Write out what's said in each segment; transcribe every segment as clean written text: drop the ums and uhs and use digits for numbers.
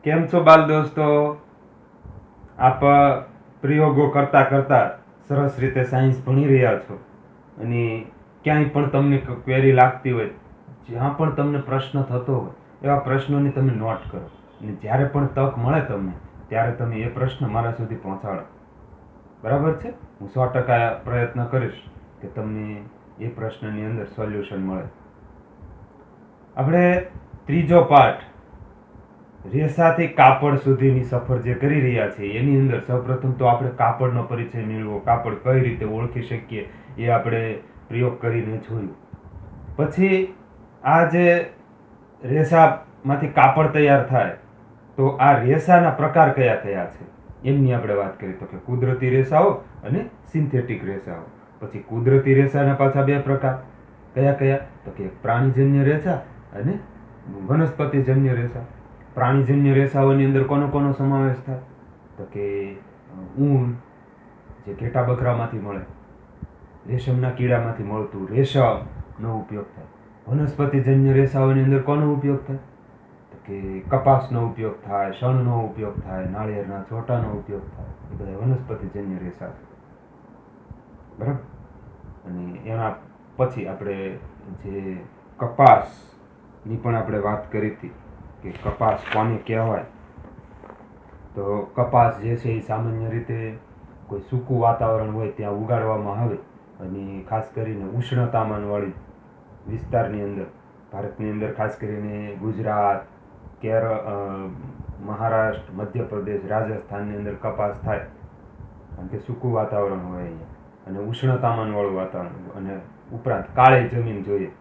કેમ છો બાલ દોસ્તો? આપ પ્રયોગો કરતા કરતા સરસ રીતે સાયન્સ ભણી રહ્યા છો અને ક્યાંય પણ તમને ક્વેરી લાગતી હોય, જ્યાં પણ તમને પ્રશ્ન થતો હોય એવા પ્રશ્નોની તમે નોટ કરો અને જ્યારે પણ તક મળે તમને ત્યારે તમે એ પ્રશ્ન મારા સુધી પહોંચાડો. બરાબર છે? હું 100% પ્રયત્ન કરીશ કે તમને એ પ્રશ્નની અંદર સોલ્યુશન મળે. આપણે ત્રીજો પાઠ રેસાથી કાપડ સુધીની સફર જે કરી રહ્યા છીએ એની અંદર સૌપ્રથમ તો આપણે કાપડનો પરિચય મેળવો, કાપડ કઈ રીતે ઓળખી શકીએ એ આપણે પ્રયોગ કરીને જોયું. પછી આ જે રેસામાંથી કાપડ તૈયાર થાય તો આ રેસાના પ્રકાર કયા કયા છે એમની આપણે વાત કરી. તો કે કુદરતી રેસાઓ અને સિન્થેટિક રેસાઓ. પછી કુદરતી રેસાના પાછા બે પ્રકાર કયા કયા? તો કે પ્રાણીજન્ય રેસા અને વનસ્પતિજન્ય રેસા. પ્રાણીજન્ય રેસાઓની અંદર કોનો સમાવેશ થાય? તો કે ઊન જે ઘેટા બકરામાંથી મળે, રેશમના કીડામાંથી મળતું રેશમનો ઉપયોગ થાય. વનસ્પતિજન્ય રેસાઓની અંદર કોનો ઉપયોગ થાય? તો કે કપાસનો ઉપયોગ થાય, શણનો ઉપયોગ થાય, નાળિયેરના ચોટાનો ઉપયોગ થાય. એ બધા વનસ્પતિજન્ય રેસા છે. બરાબર? અને એના પછી આપણે જે કપાસની પણ આપણે વાત કરી હતી કે કપાસ કોને કહેવાય. તો કપાસ જે છે એ સામાન્ય રીતે કોઈ સૂકું વાતાવરણ હોય ત્યાં ઉગાડવામાં આવે અને ખાસ કરીને ઉષ્ણતામાનવાળી વિસ્તારની અંદર, ભારતની અંદર ખાસ કરીને ગુજરાત, મહારાષ્ટ્ર, મધ્યપ્રદેશ, રાજસ્થાનની અંદર કપાસ થાય કારણ કે સૂકું વાતાવરણ હોય અહીંયા અને ઉષ્ણતામાનવાળું વાતાવરણ અને ઉપરાંત કાળી જમીન જોઈએ.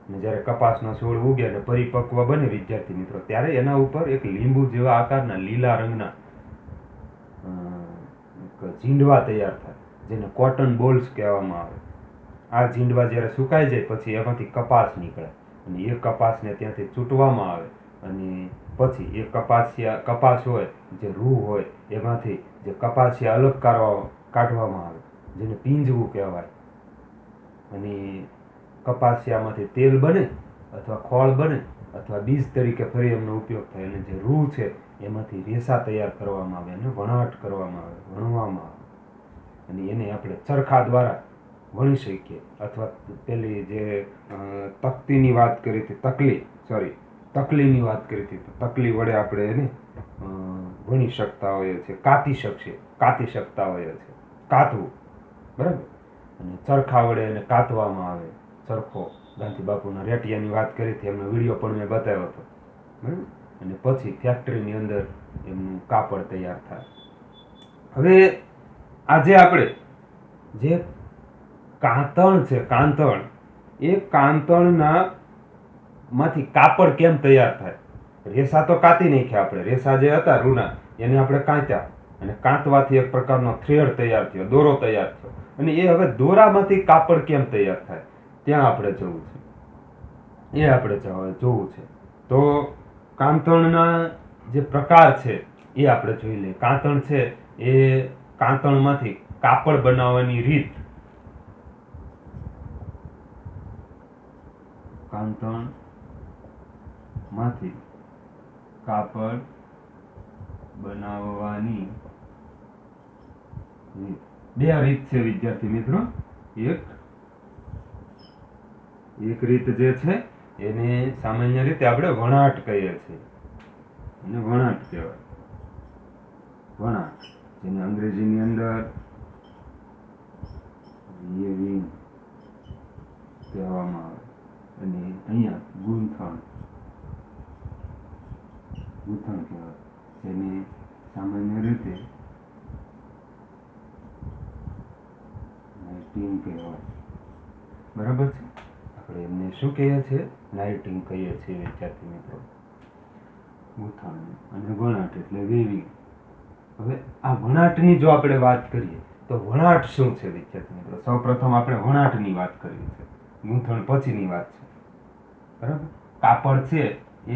અને જ્યારે કપાસનો છોડ ઉગે અને પરિપક્વ બને વિદ્યાર્થી મિત્રો, ત્યારે એના ઉપર એક લીંબુ જેવા આકારના લીલા રંગના ઝીંડવા તૈયાર થાય, જેને કોટન બોલ્સ કહેવામાં આવે. આ ઝીંડવા જ્યારે સુકાઈ જાય પછી એમાંથી કપાસ નીકળે અને એ કપાસને ત્યાંથી ચૂંટવામાં આવે અને પછી એ કપાસ હોય, જે રૂ હોય, એમાંથી જે કપાસિયા અલગ કાઢવામાં આવે, જેને પીંજવું કહેવાય. અને કપાસિયામાંથી તેલ બને અથવા ખોળ બને અથવા બીજ તરીકે ફરી એમનો ઉપયોગ થાય અને જે રૂ છે એમાંથી રેસા તૈયાર કરવામાં આવે અને વણાટ કરવામાં આવે, વણવામાં આવે અને એને આપણે ચરખા દ્વારા વણી શકીએ. અથવા પેલી જે તકતીની વાત કરી હતી, તકલીની વાત કરી હતી, તો તકલી વડે આપણે એને વણી શકતા હોઈએ છીએ, કાતી શકતા હોઈએ છીએ, કાતવું. બરાબર? અને ચરખા વડે એને કાતવામાં આવે. ચરખો ગાંધી બાપુના રેટિયાની વાત કરી હતી, એમનો વિડીયો પણ મેં બતાવ્યો હતો. બરાબર? અને પછી ફેક્ટરીની અંદર એમનું કાપડ તૈયાર થાય. હવે આજે આપણે જે કાંતણ છે, એ કાંતણના માંથી કાપડ કેમ તૈયાર થાય? રેસા તો કાતી નાખ્યા આપણે, રેસા જે હતા રૂના એને આપણે કાંત્યા અને કાંતવાથી એક પ્રકારનો થ્રેડ તૈયાર થયો, દોરો તૈયાર થયો અને એ હવે દોરામાંથી કાપડ કેમ તૈયાર થાય ત્યાં આપણે જવું છે. એ આપણે જોવું છે. તો કાંતણના જે પ્રકાર છે એ આપણે જોઈ લઈએ. કાંતણ છે એ કાંતણમાંથી કાપડ બનાવવાની રીત. કાંતણમાંથી કાપડ બનાવવાની રીત. બે રીત છે વિદ્યાર્થી મિત્રો. એક રીત જે છે એને સામાન્ય રીતે આપણે વણાટ કહીએ છીએ. એને વણાટ કહેવાય. વણાટ, જેને અંગ્રેજીની અંદર weaving કહેવામાં આવે અને અહીંયા ગૂંથણ કહેવાય, જેને સામાન્ય રીતે નાઇટિંગ કહેવાય. બરાબર છે? આપણે એમને શું કહીએ છીએ? નાઇટિંગ કહીએ છીએ વિદ્યાર્થી મિત્રો. ગૂંથણ અને વણાટ એટલે weaving. હવે આ વણાટની જો આપણે વાત કરીએ તો વણાટ શું છે વિદ્યાર્થી મિત્રો? સૌપ્રથમ આપણે વણાટની વાત કરવી છે, ગૂંથણ પછીની વાત છે. બરાબર? કાપડ છે એ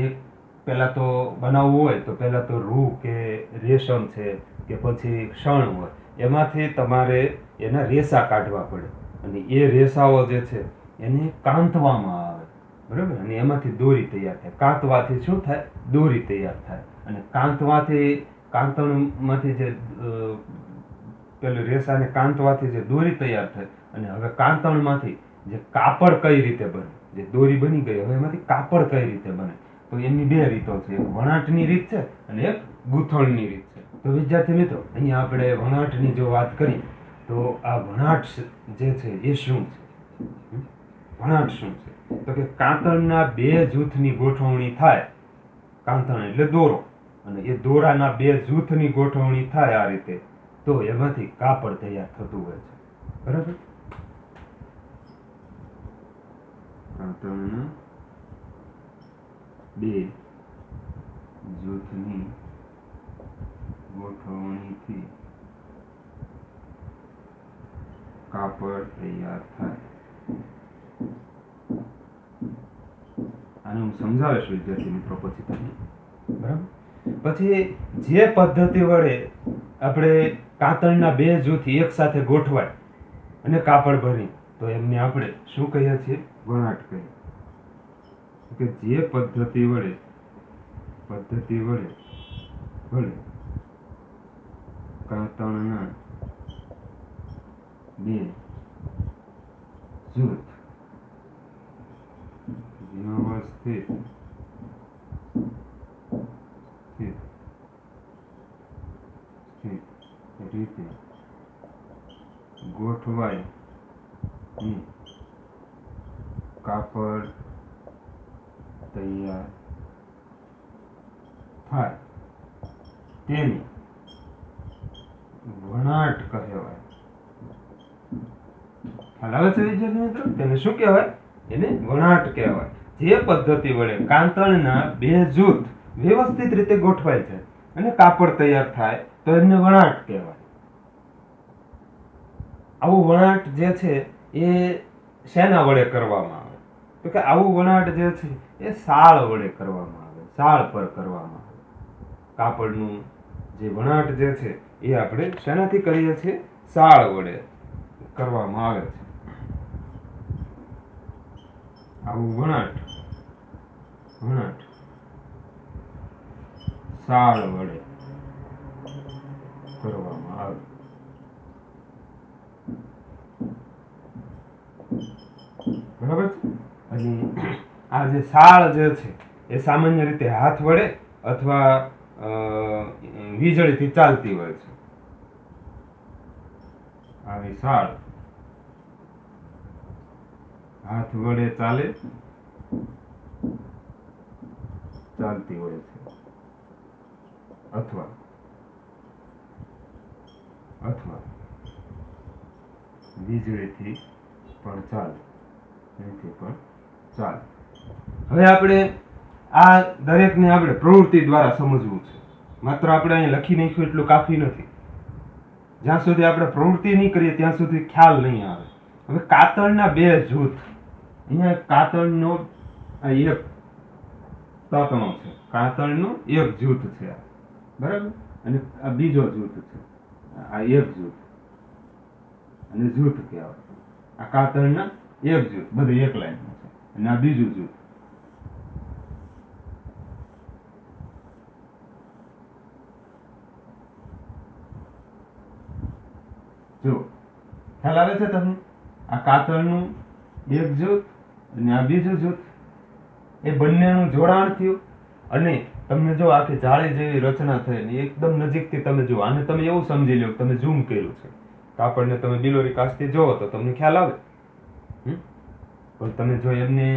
પહેલા તો બનાવવું હોય તો પહેલા તો રૂ કે રેશમ છે કે પછી શણ હોય, એમાંથી તમારે એના રેસા કાઢવા પડે અને એ રેસાઓ જે છે એને કાંતવામાં આવે. બરાબર, અને એમાંથી દોરી તૈયાર થાય. કાંતવાથી શું થાય? દોરી તૈયાર થાય. અને કાંતણમાંથી જે પેલું રેસાને કાંતવાથી જે દોરી તૈયાર થાય, અને હવે કાંતણમાંથી જે કાપડ કઈ રીતે બને, જે દોરી બની ગઈ, હવે એમાંથી કાપડ કઈ રીતે બને, તો એમની બે રીતો છે. એક વણાટની રીત છે અને એક ગૂંથણની રીત છે. તો વિદ્યાર્થી મિત્રો, અહીંયા આપણે વણાટની જો વાત કરી તો આ વણાટ જે છે એ શું છે? વણાટ શું છે? તો કે કાંતણના બે જૂથની ગોઠવણી થાય. કાંતણ એટલે દોરો, અને એ દોરાના બે જૂથની ગોઠવણી થાય આ રીતે, તો એમાંથી કાપડ તૈયાર થતું હોય છે. બરાબર, કાંતણના બે જૂથની ગોઠવણીથી કાપડ તૈયાર થાય. આને હું સમજાવીશ વિદ્યાર્થી મિત્રો પછી તમને. બરાબર, પછી જે પદ્ધતિ વડે આપણે કાંતણના બે જૂથ એક સાથે ગોઠવાય અને કાપડ ભરી, તો એમને આપણે શું કહીએ છીએ? વણાટ કહીએ. કે જે પદ્ધતિ વડે કાંતણના બે જૂથ વ્યવસ્થિત રીતે ગોઠવાય કાપડ તૈયાર થાય તેને વણાટ કહેવાય. ખ્યાલ આવે છે વિદ્યાર્થી મિત્રો? તેને શું કહેવાય? એને વણાટ કહેવાય. જે પદ્ધતિ વડે કાંતણના બે જૂથ વ્યવસ્થિત રીતે ગોઠવાય છે અને કાપડ તૈયાર થાય, તો એમને વણાટ કહેવાય. આવું વણાટ જે છે એ શેના વડે કરવામાં આવે? તો કે આવું વણાટ જે છે એ શાળ વડે કરવામાં આવે, શાળ પર કરવામાં આવે. કાપડનું જે વણાટ જે છે એ આપણે શેનાથી કરીએ છીએ? શાળ વડે કરવામાં આવે છે. આવું વણાટ શાળ વડે કરવામાં આવે. બરાબર છે? અને આ જે શાળ જે છે એ સામાન્ય રીતે હાથ વડે અથવા વીજળીથી ચાલતી હોય છે. આવી શાળ હાથ વડે ચાલતી હોય છે, અથવા વીજળીથી પણ ચાલે. હવે આપણે આ દરેકને આપણે પ્રવૃત્તિ દ્વારા સમજવું છે. માત્ર આપણે અહીંયા લખી નાખ્યું એટલું કાફી નથી. જ્યાં સુધી આપણે પ્રવૃત્તિ નહીં કરીએ ત્યાં સુધી ખ્યાલ નહીં આવે. હવે કાતળના બે જૂથ, અહીંયા કાતળનો એક તાતણો છે, કાતળનું એક જૂથ છે, બરાબર, અને આ બીજો જૂથ છે. આ એક જૂથ અને જૂથ કહેવાય. આ કાતળના એક જૂથ, બધું એક લાઈનમાં છે, અને આ બીજું જૂથ. જો ખ્યાલ આવે છે તમને? આ કાતળનું એક જૂથ અને આ બીજું જૂથ, એ બંનેનું જોડાણ થયું. અને તમને જો આખી જાળી જેવી રચના થઈ, એકદમ નજીકથી તમે જુઓ, આને તમે એવું સમજી લો તમે ઝૂમ કર્યું છે. કાપડને તમે બિલોરી કાચથી જોવો તો તમને ખ્યાલ આવે. પણ તમે જો એમને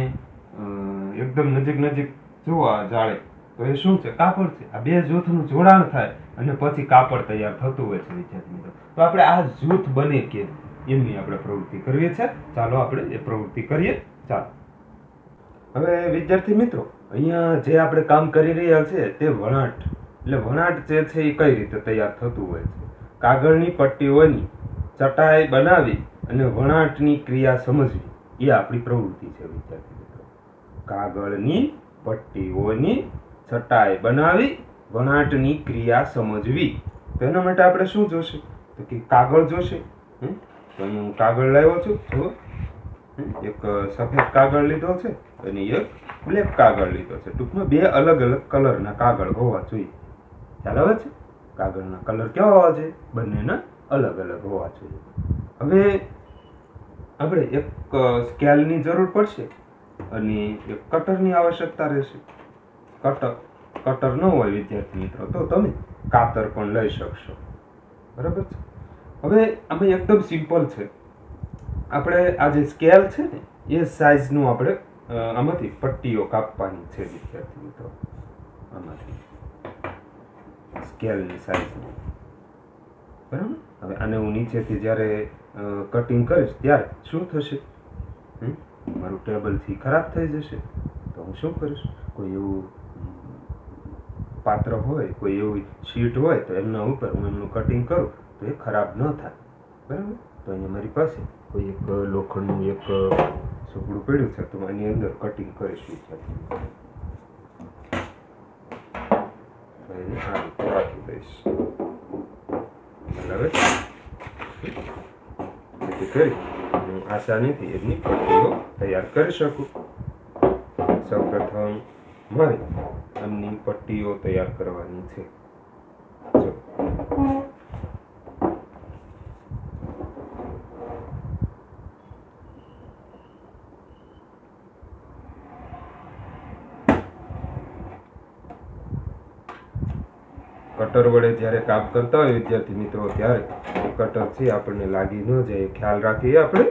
એકદમ નજીક જુઓ આ જાળી, તો એ શું છે? કાપડ છે. આ બે જૂથનું જોડાણ થાય અને પછી કાપડ તૈયાર થતું હોય છે વિદ્યાર્થી મિત્રો. તો આપણે આ જૂથ બને કે એમની આપણે પ્રવૃત્તિ કરવી છે. ચાલો આપણે એ પ્રવૃત્તિ કરીએ. ચાલો હવે વિદ્યાર્થી મિત્રો, અહીંયા જે આપણે કામ કરી રહ્યા છે તે વણાટ. એટલે વણાટ જે છે એ કઈ રીતે તૈયાર થતું હોય છે? કાગળની પટ્ટીઓની ચટાઈ બનાવી અને વણાટની ક્રિયા સમજવી, એ આપણી પ્રવૃત્તિ છે વિદ્યાર્થી મિત્રો. કાગળની પટ્ટીઓની ચટાઈ બનાવી વણાટની ક્રિયા સમજવી. તો એના માટે આપણે શું જોશે? તો કે કાગળ જોશે. તો હું કાગળ લાવ્યો છું. જુઓ, એક સફેદ કાગળ લીધો છે અને એક બ્લેક કાગળ લીધો છે. ટૂંકમાં બે અલગ અલગ કલરના કાગળ હોવા જોઈએ. ખ્યાલ આવે છે? કાગળના કલર કેવા હોવા જોઈએ? બંનેના અલગ અલગ હોવા જોઈએ. હવે આપણે એક સ્કેલની જરૂર પડશે અને એક કટરની આવશ્યકતા રહેશે. કટર ન હોય વિદ્યાર્થી મિત્રો તો તમે કાતર પણ લઈ શકશો. બરાબર છે. હવે આમાં એકદમ સિમ્પલ છે. આપણે આ જે સ્કેલ છે ને એ સાઇઝનું આપણે આમાંથી પટ્ટીઓ કાપવાની છે વિદ્યાર્થી મિત્રો. આમાંથી સ્કેલની સાઇઝની. બરાબર. હવે આને હું નીચેથી જ્યારે કટિંગ કરીશ ત્યારે શું થશે? મારું ટેબલથી ખરાબ થઈ જશે. તો હું શું કરીશ? કોઈ એવું પાત્ર હોય, કોઈ એવી શીટ હોય તો એમના ઉપર હું એમનું કટિંગ કરું તો એ ખરાબ ન થાય. બરાબર. તો અહીંયા મારી પાસે કોઈ એક લોખંડનું એક સુકડું પડ્યું છે તો એની અંદર કટિંગ કરીશ વિદ્યાર્થી. એને આ રીતે રાખી દઈશ. બરાબર. જેથી કરી હું આસાનીથી એની પટ્ટીઓ તૈયાર કરી શકું. સૌપ્રથમ મારે આમની પટ્ટીઓ તૈયાર કરવાની છે. જો કટર વડે જ્યારે કામ કરતા હોય વિદ્યાર્થી મિત્રો ત્યારે કટર છે આપણને લાગી ન જાય ખ્યાલ રાખીએ આપણે.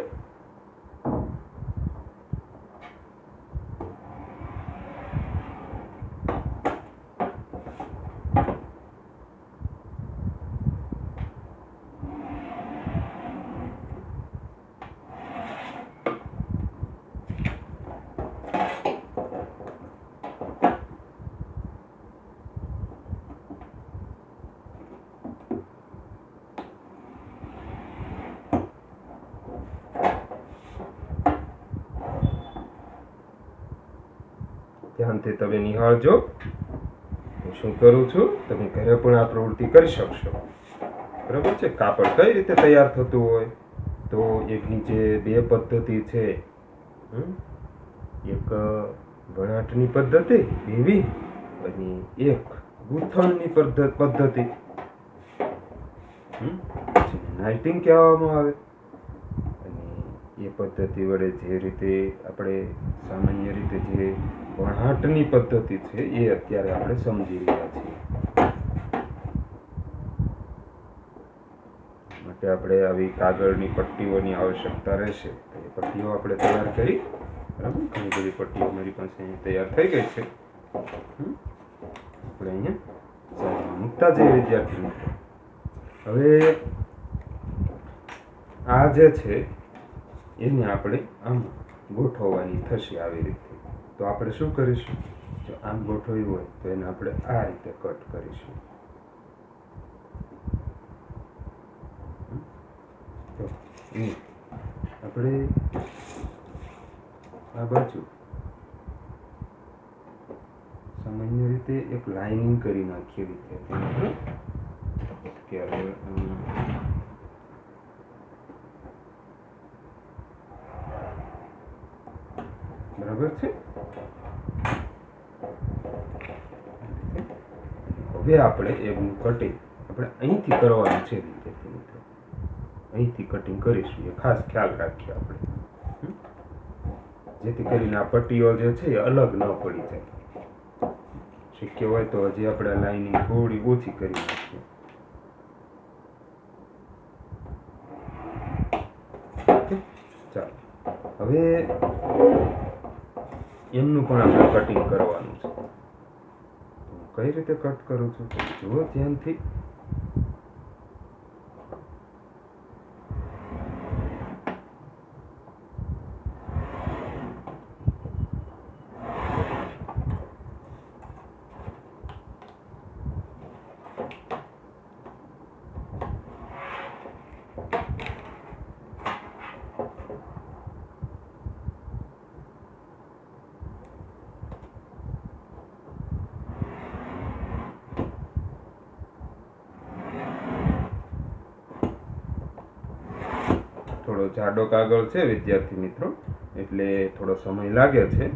ધ્યાનથી તમે નિહાળજો હું શું કરું છું. તમે ઘરે પણ આ પ્રવૃત્તિ કરી શકશો. બરાબર છે. કાપડ કઈ રીતે તૈયાર થતું હોય તો એકની જે બે પદ્ધતિ છે, એક વણાટની પદ્ધતિ એવી અને એક ગૂંથણની પદ્ધતિ નાઇટિંગ કહેવામાં આવે. એ પદ્ધતિ વડે જે રીતે આપણે સામાન્ય રીતે જે વણાટની પદ્ધતિ છે એ અત્યારે આપણે સમજી રહ્યા છીએ. માટે આપણે આવી કાગળની પટ્ટીઓની આવશ્યકતા રહેશે. તો એ પટ્ટીઓ આપણે તૈયાર કરી. બરાબર. ઘણી બધી પટ્ટીઓ મારી પાસે અહીં તૈયાર થઈ ગઈ છે. આપણે અહીંયા સાઈડમાં મૂકતા જઈએ વિદ્યાર્થી મિત્રો. હવે આ જે છે એને આપણે આમ ગોઠવવાની થશે આવી રીતે. તો આપણે શું કરીશું? જો આમ ગોઠવ્યું હોય તો એને આપણે આ રીતે કટ કરીશું. તો આપણે આ બાજુ સામાન્ય રીતે એક લાઇનિંગ કરી નાખીએ વિદ્યાર્થી. બરાબર છે. હવે આપણે એનું કટિંગ આપણે અહીંથી કરવાનું છે વિદ્યાર્થી મિત્રો. અહીંથી કટિંગ કરીશું એ ખાસ ખ્યાલ રાખીએ આપણે, જેથી કરીને આ પટ્ટીઓ જે છે એ અલગ ન પડી જાય. શક્ય હોય તો હજી આપણે લાઈનિંગ થોડી ઓછી કરી નાખીએ. ચાલો હવે એમનું પણ આપણે કટિંગ કરવાનું છે. કઈ રીતે કટ કરું છું જુઓ ધ્યાનથી. થોડો જાડો કાગળ છે વિદ્યાર્થી મિત્રો, એટલે થોડો સમય લાગે છે.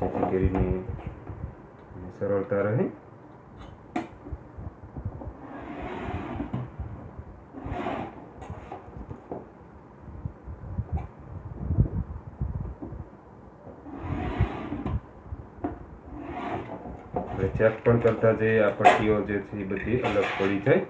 જેથી કરીને સરળતા રહે. ચેક પણ કરતા જઈએ આ પટ્ટીઓ જે છે એ બધી અલગ પડી જાય.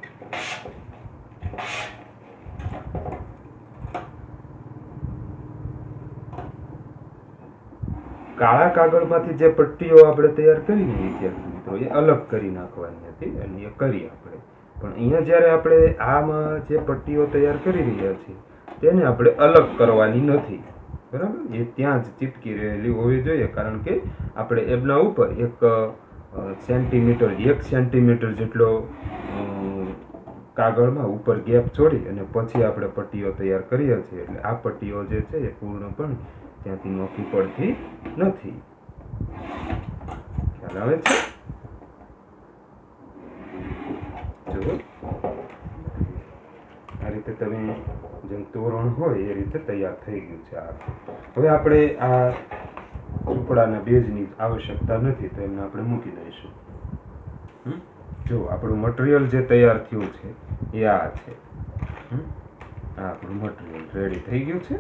કાળા કાગળમાંથી જે પટ્ટીઓ આપણે તૈયાર કરી વિદ્યાર્થી મિત્રો એ અલગ કરી નાખવાની હતી અને એ કરી આપણે. પણ અહીંયા જ્યારે આપણે આમાં જે પટ્ટીઓ તૈયાર કરી રહ્યા છીએ તેને આપણે અલગ કરવાની નથી, બરાબર? એ ત્યાં જ ચીપકી રહેલી હોવી જોઈએ, કારણ કે આપણે એમના ઉપર 1 સેન્ટીમીટર જેટલો કાગળમાં ઉપર ગેપ છોડી અને પછી આપણે પટ્ટીઓ તૈયાર કરીએ છીએ. એટલે આ પટ્ટીઓ જે છે એ પૂર્ણપણે ત્યાંથી નોખી પડતી નથી. ખ્યાલ આવે છે? જુઓ, આ રીતે તમે જેમ તોરણ હોય એ રીતે તૈયાર થઈ ગયું છે. હવે આપણે આ ઝૂંપડાના બેઝની આવશ્યકતા નથી, તો એમને આપણે મૂકી દઈશું. જો આપણું મટીરિયલ જે તૈયાર થયું છે એ આ છે. આ આપણું મટીરિયલ રેડી થઈ ગયું છે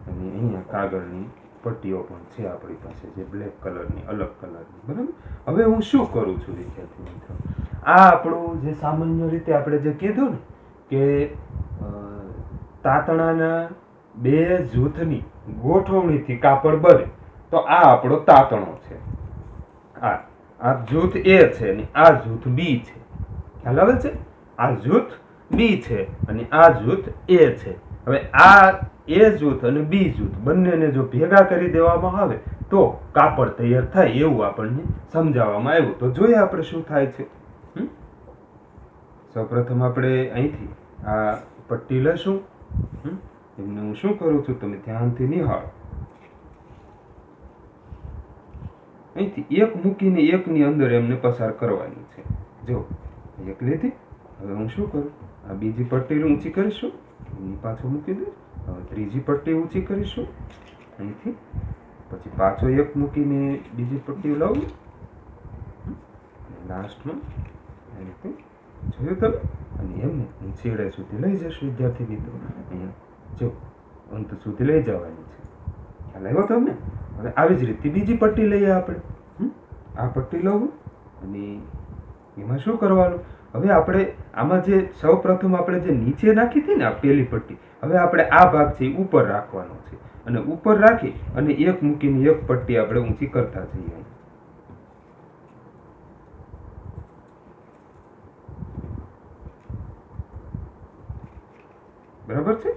અને અહીંયા કાગળની પટ્ટીઓ પણ છે આપણી પાસે, જે બ્લેક કલરની, અલગ કલરની, બરાબર? હવે હું શું કરું છું વિદ્યાર્થી મિત્રો, આ આપણું જે સામાન્ય રીતે આપણે જે કીધું ને કે તાતણાના 2 જૂથની ગોઠવણીથી કાપડ બને, તો આ આપણો તાતણો છે. આ જૂથ A છે અને આ જૂથ B છે. ખ્યાલ આવે છે? આ જૂથ B છે અને આ જૂથ A છે. હવે આ A જૂથ અને B જૂથ બંનેને જો ભેગા કરી દેવામાં આવે તો કાપડ તૈયાર થાય એવું આપણને સમજાવવામાં આવ્યું. તો જોઈએ આપણે શું થાય છે. સૌપ્રથમ આપણે અહીંથી આ પટ્ટી લઈશું. એમને હું શું કરું છું તમે ધ્યાનથી નિહાળો. અહીંથી એક મૂકીને એકની અંદર એમને પસાર કરવાની છે. જો એક લીધી, હવે હું શું કરું, આ બીજી પટ્ટી ઊંચી કરીશું, એની પાછો મૂકી દઈશ. હવે ત્રીજી પટ્ટી ઊંચી કરીશું અહીંથી, પછી પાછો એક મૂકીને બીજી પટ્ટી લાવું, લાસ્ટમાં આ રીતે જોયું તમે, અને એમને છેડે સુધી લઈ જશું વિદ્યાર્થી મિત્રો. અહીંયા જો અંત સુધી લઈ જવાની છે. ખ્યાલ આવ્યો તમને? હવે આવી જ રીતે બીજી પટ્ટી લઈએ આપણે. આ પટ્ટી લઉં અને એમાં શું કરવાનું, હવે આપણે આમાં જે સૌ પ્રથમ આપણે જે નીચે નાખી હતી ને આ પહેલી પટ્ટી, હવે આપણે આ ભાગ છે એ ઉપર રાખવાનો છે અને ઉપર રાખી અને એક મૂકીને એક પટ્ટી આપણે ઊંચી કરતા જઈએ. બરાબર છે?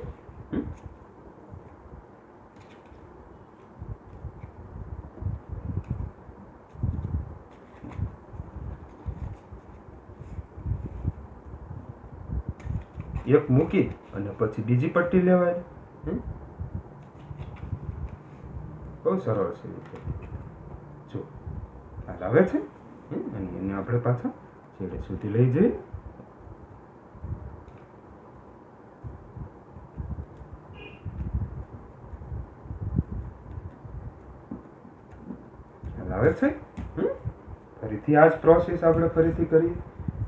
એક મૂકી અને પછી બીજી પટ્ટી લેવાય. બહુ સરળ છે. જો આ આવે છે અને એને આપણે પાછા છેડે સુધી લઈ જઈએ. આવે છે? ફરીથી આ જ પ્રોસેસ આપણે ફરીથી કરીએ.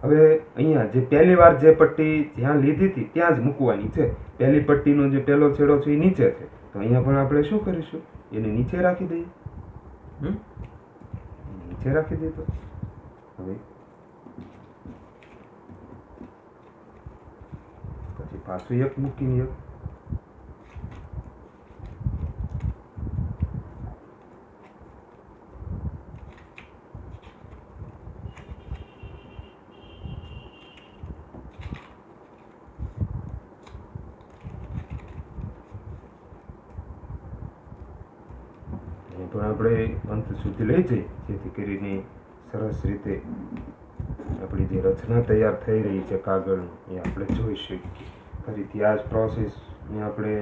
હવે અહીંયા જે પહેલી વાર જે પટ્ટી જ્યાં લીધી હતી ત્યાં જ મૂકવાની છે. પહેલી પટ્ટીનો જે પહેલો છેડો છે એ નીચે છે, તો અહીંયા પણ આપણે શું કરીશું, એને નીચે રાખી દઈએ. નીચે રાખી દીધો. હવે પછી પાછું એક મૂકીને એક. પણ આપણે અંત સુધી લઈ જઈએ, જેથી કરીને સરસ રીતે આપણી જે રચના તૈયાર થઈ રહી છે કાગળની એ આપણે જોઈ શકીએ. ફરીથી આ જ પ્રોસેસને આપણે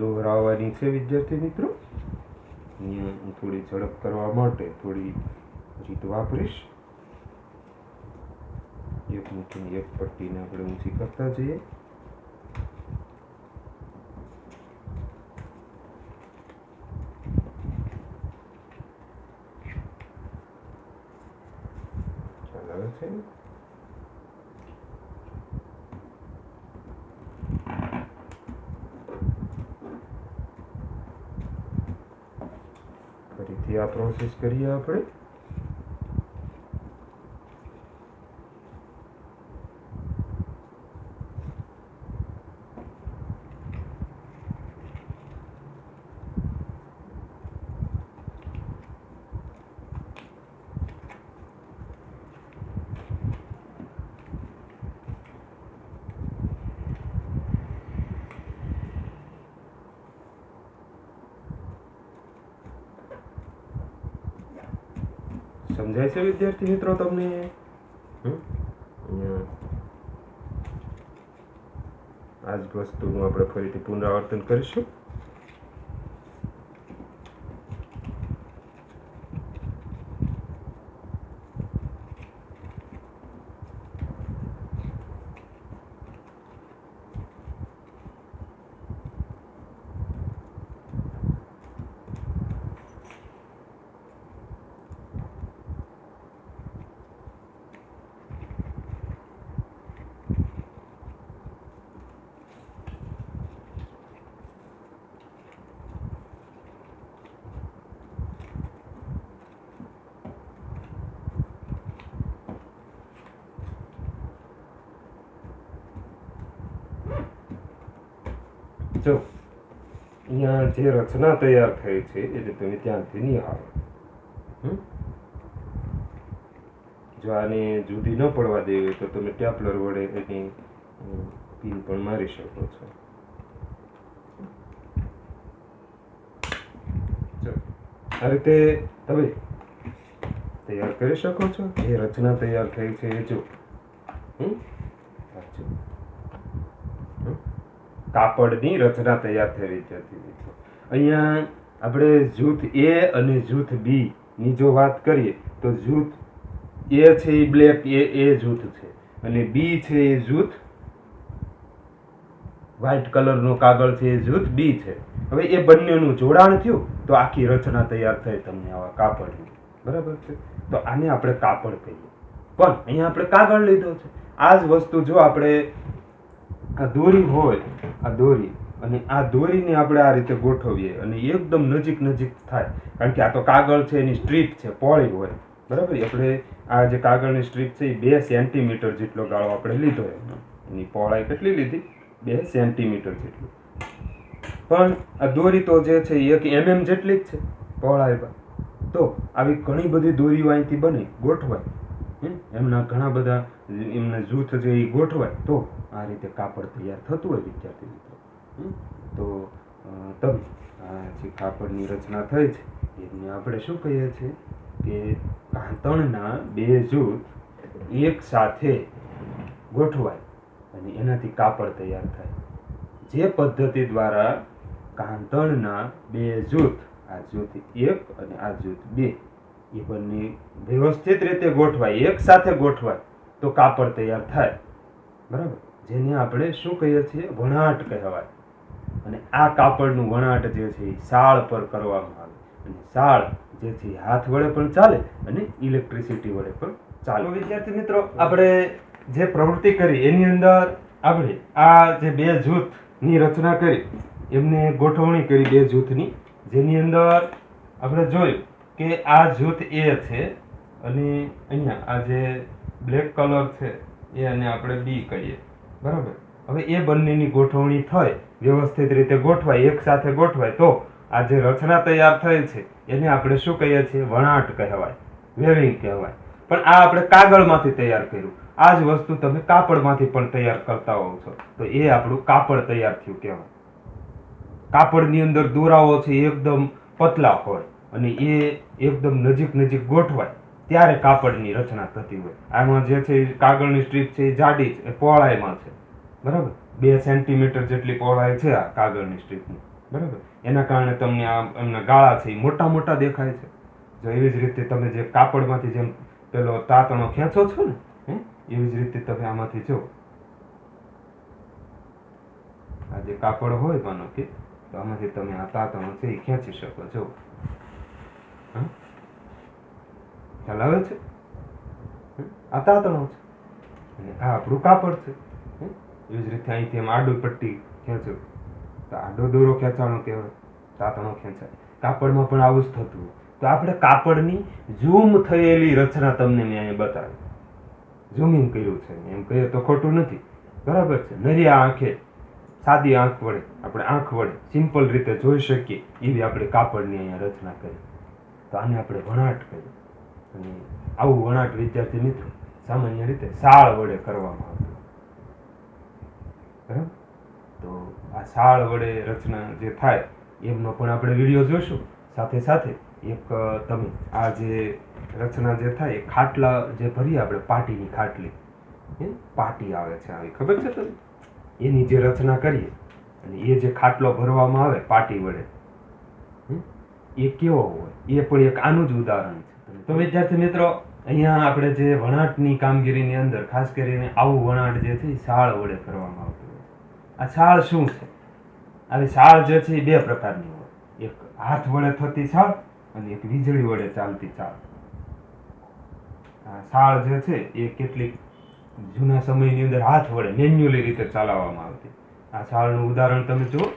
દોહરાવવાની છે વિદ્યાર્થી મિત્રો. અહીંયા હું થોડી ઝડપ કરવા માટે થોડી રીત વાપરીશ. એક મૂકીને એક પટ્ટીને આપણે ઊંચી કરતા જઈએ. ચાલે છે. ફરીથી આ પ્રોસેસ કરીએ આપણે. સમજાય છે વિદ્યાર્થી મિત્રો તમને? આ જ વસ્તુનું આપણે ફરીથી પુનરાવર્તન કરીશું. જો અહીંયા જે રચના તૈયાર થઈ છે એટલે તમે ત્યાંથી નિહાળો. જો આને જુદી ન પડવા દેવી તો તમે ટેપલર વડે એની પિન પણ મારી શકો છો. જો આ રીતે તમે તૈયાર કરી શકો છો. એ રચના તૈયાર થઈ છે એ જો કાપડની રચના તૈયાર થઈ વિદ્યાર્થી મિત્રો. અહીંયા આપણે જૂથ એ અને જૂથ બી ની જો વાત કરીએ તો જૂથ એ છે એ બ્લેક એ જૂથ છે અને બી છે એ જૂથ વ્હાઇટ કલરનો કાગળ છે એ જૂથ બી છે. હવે એ બંનેનું જોડાણ થયું તો આખી રચના તૈયાર થઈ તમને આવા કાપડની. બરાબર છે? તો આને આપણે કાપડ કહીએ. પણ અહીંયા આપણે કાગળ લીધો છે. આ જ વસ્તુ જો આપણે આ દોરી હોય, આ દોરી અને આ દોરીને આપણે આ રીતે ગોઠવીએ અને એકદમ નજીક થાય, કારણ કે આ તો કાગળ છે એની સ્ટ્રીપ છે, પહોળી હોય. બરાબર? આપણે આ જે કાગળની સ્ટ્રીપ છે એ 2 સેન્ટીમીટર જેટલો ગાળો આપણે લીધો. એની પહોળાઈ કેટલી લીધી? 2 સેન્ટીમીટર જેટલી. પણ આ દોરી તો જે છે એ 1 mm જેટલી જ છે પહોળાઈમાં. તો આવી ઘણી બધી દોરીઓ અહીંથી બની ગોઠવાય, એમના ઘણા બધા એમના જૂથ જે એ ગોઠવાય તો આ રીતે કાપડ તૈયાર થતું હોય વિદ્યાર્થી મિત્રો. તો તમે આ જે કાપડની રચના થઈ છે એને આપણે શું કહીએ છીએ કે કાંતણના 2 જૂથ એક સાથે ગોઠવાય અને એનાથી કાપડ તૈયાર થાય. જે પદ્ધતિ દ્વારા કાંતણના 2 જૂથ, આ જૂથ 1 અને આ જૂથ 2 એ બંને વ્યવસ્થિત રીતે ગોઠવાય, એક સાથે ગોઠવાય તો કાપડ તૈયાર થાય. બરાબર? જેને આપણે શું કહીએ છીએ? વણાટ કહેવાય. અને આ કાપડનું વણાટ જે છે એ શાળ પર કરવામાં આવે અને શાળ જે છે હાથ વડે પણ ચાલે અને ઇલેક્ટ્રિસિટી વડે પણ ચાલે. વિદ્યાર્થી મિત્રો, આપણે જે પ્રવૃત્તિ કરી એની અંદર આપણે આ જે 2 જૂથની રચના કરી, એમને ગોઠવણી કરી 2 જૂથની, જેની અંદર આપણે જોયું કે આ જૂથ એ છે અને અહીંયા આ જે બ્લેક કલર છે એ અને આપણે બી કહીએ. બરાબર? હવે એ બંનેની ગોઠવણી થાય, વ્યવસ્થિત રીતે ગોઠવાય, એક સાથે ગોઠવાય તો આ જે રચના તૈયાર થઈ છે એને આપણે શું કહીએ છીએ? વણાટ કહેવાય, વેવિંગ કહેવાય. પણ આ આપણે કાગળમાંથી તૈયાર કર્યું. આ જ વસ્તુ તમે કાપડમાંથી પણ તૈયાર કરતા હોવ છો તો એ આપણું કાપડ તૈયાર થયું કહેવાય. કાપડની અંદર દોરાઓ છે એકદમ પતલા હોય અને એ એકદમ નજીક નજીક ગોઠવાય ત્યારે કાપડની રચના થતી હોય. આમાં જે છે કાગળની સ્ટ્રીપ છે એ જાડી છે, એ પહોળાઈમાં છે, બરાબર. 2 સેન્ટીમીટર જેટલી પહોળાઈ છે આ કાગળની સ્ટ્રીપની, બરાબર. એના કારણે તમને આ એમના ગાળા છે એ મોટા મોટા દેખાય છે. જો એવી જ રીતે તમે જે કાપડમાંથી જેમ પેલો તાતણો ખેંચો છો ને, એવી જ રીતે તમે આમાંથી જો આ જે કાપડ હોય માનો કે, તો આમાંથી તમે આ તાતણો છે એ ખેંચી શકો છો. ખ્યાલ આવે છે? આ તાતણો છે અને આ આપણું કાપડ છે. એવી જ રીતે અહીંથી એમ આડું પટ્ટી ખેંચો તો આડો દોરો ખેંચાણો કહેવાય, તાતણો ખેંચાય. કાપડમાં પણ આવું જ થતું હોય. તો આપણે કાપડની ઝૂમ થયેલી રચના તમને મેં અહીંયા બતાવી, ઝૂમિંગ કર્યું છે, એમ કહીએ તો ખોટું નથી, બરાબર છે. નરિયા આંખે સાદી આંખ વડે આપણે આંખ વડે સિમ્પલ રીતે જોઈ શકીએ એવી આપણે કાપડની અહીંયા રચના કરી. તો આને આપણે વણાટ કહીએ. અને આવું વણાટ વિદ્યાર્થી મિત્રો સામાન્ય રીતે શાળ વડે કરવામાં આવતું, બરાબર. તો આ શાળ વડે રચના જે થાય એમનો પણ આપણે વિડીયો જોઈશું. સાથે સાથે એક તમે આ જે રચના જે થાય એ ખાટલા જે ભરીએ આપણે, પાટીની ખાટલી, પાટી આવે છે આવી, ખબર છે તમને? એની જે રચના કરીએ અને એ જે ખાટલો ભરવામાં આવે પાટી વડે, એ કેવો હોય એ પણ એક આનું જ ઉદાહરણ છે. તો વિદ્યાર્થી મિત્રો અહીંયા આપણે જે વણાટની કામગીરીની અંદર ખાસ કરીને આવું વણાટ જે છે એ શાળ વડે કરવામાં આવતું હોય છે. આ શાળ શું છે? આવી શાળ જે છે એ 2 પ્રકારની હોય, એક હાથ વડે થતી શાળ અને એક વીજળી વડે ચાલતી શાળ. આ શાળ જે છે એ કેટલીક જૂના સમયની અંદર હાથ વડે મેન્યુઅલી રીતે ચલાવવામાં આવતી. આ શાળનું ઉદાહરણ તમે જુઓ.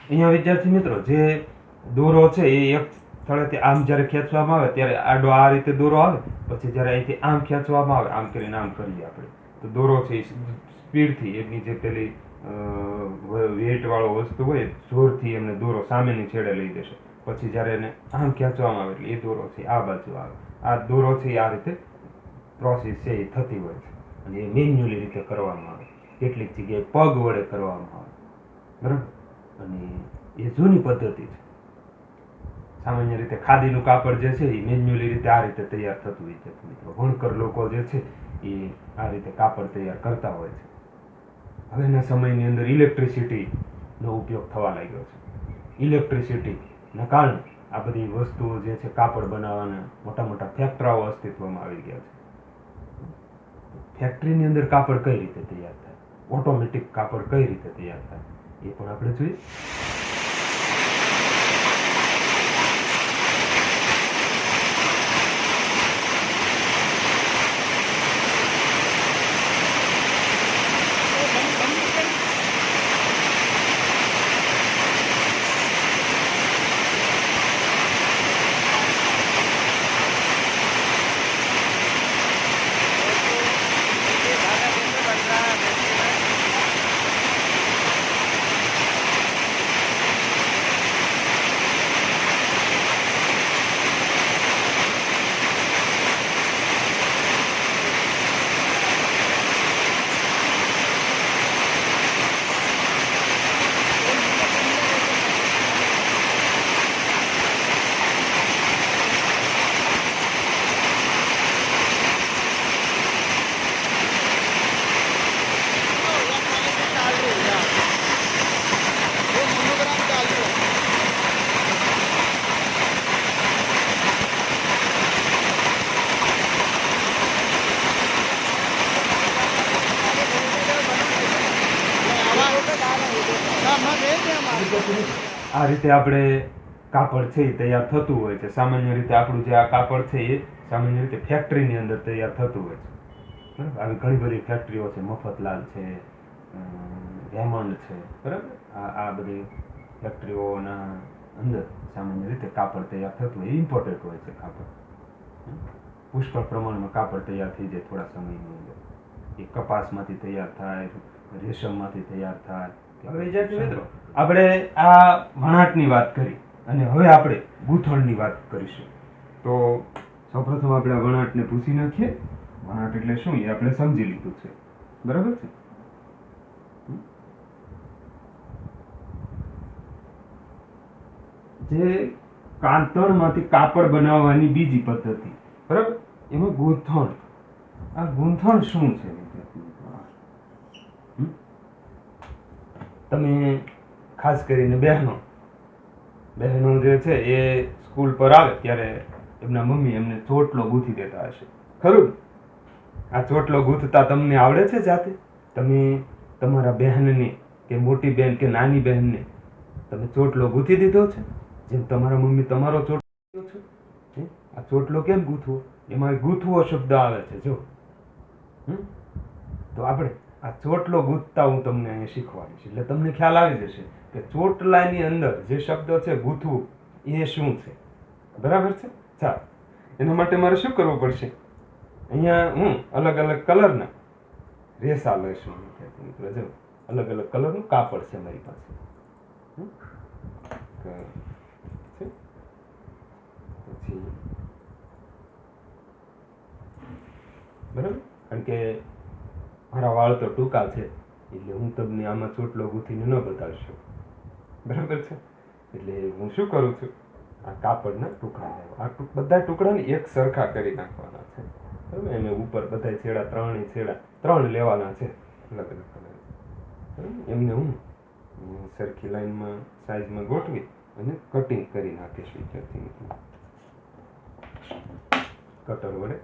અહીંયા વિદ્યાર્થી મિત્રો જે દોરો છે એ એક સ્થળેથી આમ જ્યારે ખેંચવામાં આવે ત્યારે આડો આ રીતે દોરો આવે, પછી જ્યારે અહીંથી આમ ખેંચવામાં આવે, આમ કરીને આમ કરીએ આપણે, તો દોરો છે એ સ્પીડથી એમની જે પેલી વેઇટ વાળો વસ્તુ હોય જોરથી એમને દોરો સામેની છેડે લઈ જશે. પછી જ્યારે એને આમ ખેંચવામાં આવે એટલે એ દોરો છે આ બાજુ આવે. આ દોરો છે એ આ રીતે પ્રોસેસ છે એ થતી હોય છે અને એ મેન્યુઅલી રીતે કરવામાં આવે. કેટલીક જગ્યાએ પગ વડે કરવામાં આવે, બરાબર. અને એ જૂની પદ્ધતિ છે. સામાન્ય રીતે ખાદીનું કાપડ જે છે એ મેન્યુઅલી રીતે આ રીતે તૈયાર થતું હોય છે મિત્રો. વણકર લોકો જે છે એ આ રીતે કાપડ તૈયાર કરતા હોય છે. હવેના સમયની અંદર ઇલેક્ટ્રિસિટીનો ઉપયોગ થવા લાગ્યો છે. ઇલેક્ટ્રિસિટીના કારણે આ બધી વસ્તુઓ જે છે કાપડ બનાવવાના મોટા મોટા ફેક્ટરીઓ અસ્તિત્વમાં આવી ગયા છે. ફેક્ટરીની અંદર કાપડ કઈ રીતે તૈયાર થાય, ઓટોમેટિક કાપડ કઈ રીતે તૈયાર થાય એ પણ આપણે જોઈએ. આ રીતે આપણે કાપડ છે એ તૈયાર થતું હોય છે. સામાન્ય રીતે આપણું જે આ કાપડ છે એ સામાન્ય રીતે ફેક્ટરીની અંદર તૈયાર થતું હોય છે. બરાબર, આવી ઘણી બધી ફેક્ટરીઓ છે, મફતલાલ છે, રેમંડ છે, બરાબર. આ બધી ફેક્ટરીઓના અંદર સામાન્ય રીતે કાપડ તૈયાર થતું હોય, ઇમ્પોર્ટેડ હોય છે કાપડ. પુષ્કળ પ્રમાણમાં કાપડ તૈયાર થઈ જાય થોડા સમયની અંદર. એ કપાસમાંથી તૈયાર થાય, રેશમમાંથી તૈયાર થાય. હવે વિદ્યાર્થી મિત્રો, આપણે આ વણાટની વાત કરી અને હવે આપણે ગૂંથણની વાત કરીશું. તો સૌપ્રથમ આપણે આ વણાટને પૂછી નાખીએ. વણાટ એટલે શું એ આપણે સમજી લીધું છે, બરાબર છે. જે કાંતણમાંથી કાપડ બનાવવાની બીજી પદ્ધતિ, બરાબર, એમાં ગૂંથણ. આ ગૂંથણ શું છે? તમે ખાસ કરીને બહેનો જે છે એ સ્કૂલ પર આવે ત્યારે એમના મમ્મી એમને ચોટલો ગૂંથી દેતા હશે, ખરું? આ ચોટલો ગૂંથતા તમને આવડે છે જાતે? તમે તમારા બહેનને કે મોટી બહેન કે નાની બહેનને તમે ચોટલો ગૂંથી દીધો છે? જેમ તમારા મમ્મી તમારો ચોટલો છે? આ ચોટલો કેમ ગૂંથવો? એમાં ગૂંથવો શબ્દ આવે છે, જો. તો આપણે આ ચોટલો ગૂંથતા હું તમને અહીંયા શીખવાડીશ, એટલે તમને ખ્યાલ આવી જશે કે ચોટલાની અંદર જે શબ્દ છે ગૂંથવું એ શું છે, બરાબર છે. ચાલો, એના માટે મારે શું કરવું પડશે? અહીંયા હું અલગ અલગ કલરના રેસા લઈશું. જો અલગ અલગ કલરનું કાપડ છે મારી પાસે, પછી બરાબર, કારણ કે મારા વાળ તો ટૂંકા છે એટલે હું તમને આમાં ચોટલો ગૂંથીને ન બતાવી શકું, બરાબર છે. એટલે હું શું કરું છું, આ કાપડના ટુકડા લેવા, આ બધા ટુકડાને એક સરખા કરી નાખવાના છે, બરાબર. એને ઉપર બધા છેડા, ત્રણ લેવાના છે અલગ અલગ કલર, બરાબર. એમને હું સરખી લાઈનમાં સાઈઝમાં ગોઠવી અને કટિંગ કરી નાખીશ. વિદ્યાર્થી મિત્રો, કટર વડે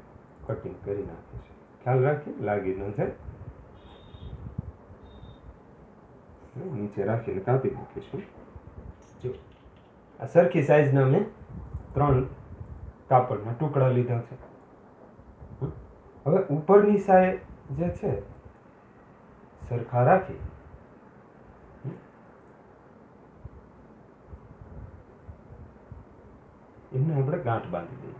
કટિંગ કરી નાખીશ. ખ્યાલ રાખી લાગી ન જાય. નીચે રાખીને કાપી નાખીશું. જો આ સરખી સાઈઝના મેં 3 કાપડના ટુકડા લીધા છે. હવે ઉપરની સાઈડ જે છે સરખા રાખી એમને આપણે ગાંઠ બાંધી દઈએ,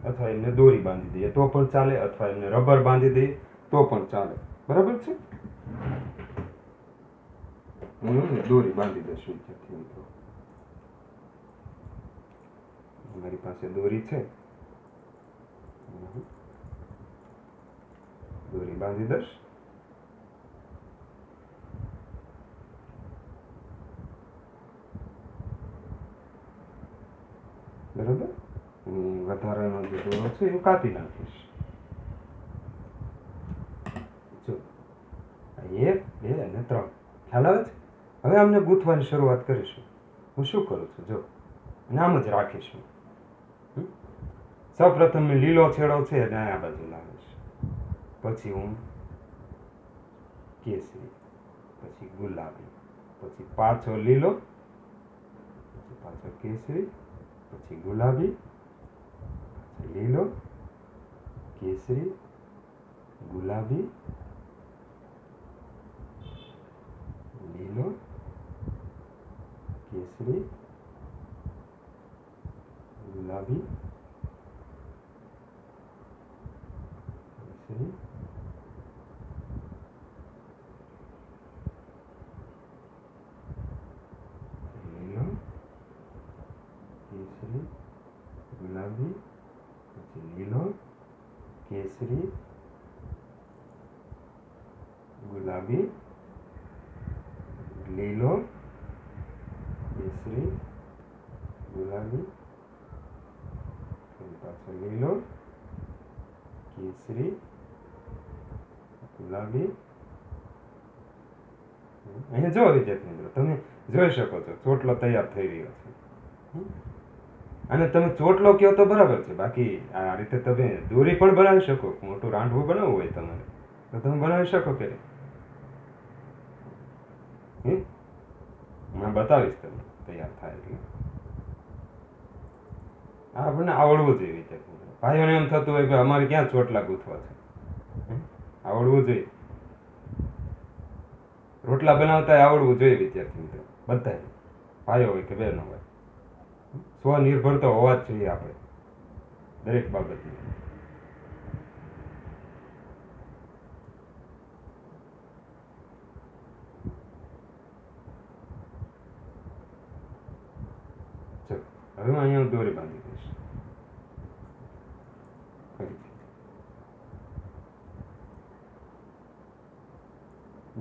અથવા એમને દોરી બાંધી દઈએ તો પણ ચાલે, અથવા એમને રબર બાંધી દઈએ તો પણ ચાલે, બરાબર છે. દોરી બાંધી દઈશું. મારી પાસે દોરી છે, દોરી બાંધી દઈશ. બરાબર. વધારાનો જે દોરો છે એ કાપી નાખીશ. જો 1 2 અને 3 ખ્યાલ આવે છે. હવે આમને ગૂંથવાની શરૂઆત કરીશું. હું શું કરું છું જો, અને આમ જ રાખીશું. સૌપ્રથમ મેં લીલો છેડો છે એને આ બાજુ લાવીશ, પછી હું કેસરી, પછી ગુલાબી, પછી પાછો લીલો, પછી પાછો કેસરી, પછી ગુલાબી, પછી લીલો, કેસરી, ગુલાબી, લીલો, કેસરી, ગુલાબી, કેસરી, લીલો, કેસરી, ગુલાબી, પછી લીલો, કેસરી, ગુલાબી, લીલો, કેસરી, ગુલાબી, ફરી પાછો લીલો, કેસરી, ગુલાબી. અહીંયા જો વિદ્યાર્થી મિત્રો, તમે જોઈ શકો છો ચોટલો તૈયાર થઈ રહ્યો છે. અને તમે ચોટલો કહો તો બરાબર છે, બાકી આ રીતે તમે દોરી પણ બનાવી શકો. મોટું રાંઢવું બનાવવું હોય તમારે તો તમે બનાવી શકો કે હું બતાવીશ તમને તૈયાર થાય એટલે. આપણને આવડવું જોઈએ વિદ્યાર્થી મિત્રો. ભાઈઓને એમ થતું હોય કે અમારે ક્યાં ચોટલા ગૂંથવા છે, આવડવું જોઈએ. રોટલા બનાવતા આવડવું જોઈએ વિદ્યાર્થી મિત્રો, બધા ભાઈઓ હોય કે બહેનો હોય. સ્વનિર્ભર તો હોવા જ જોઈએ આપણે દરેક બાબતની. ચલો હવે હું અહીંયા દોરી બાંધી દઈશ.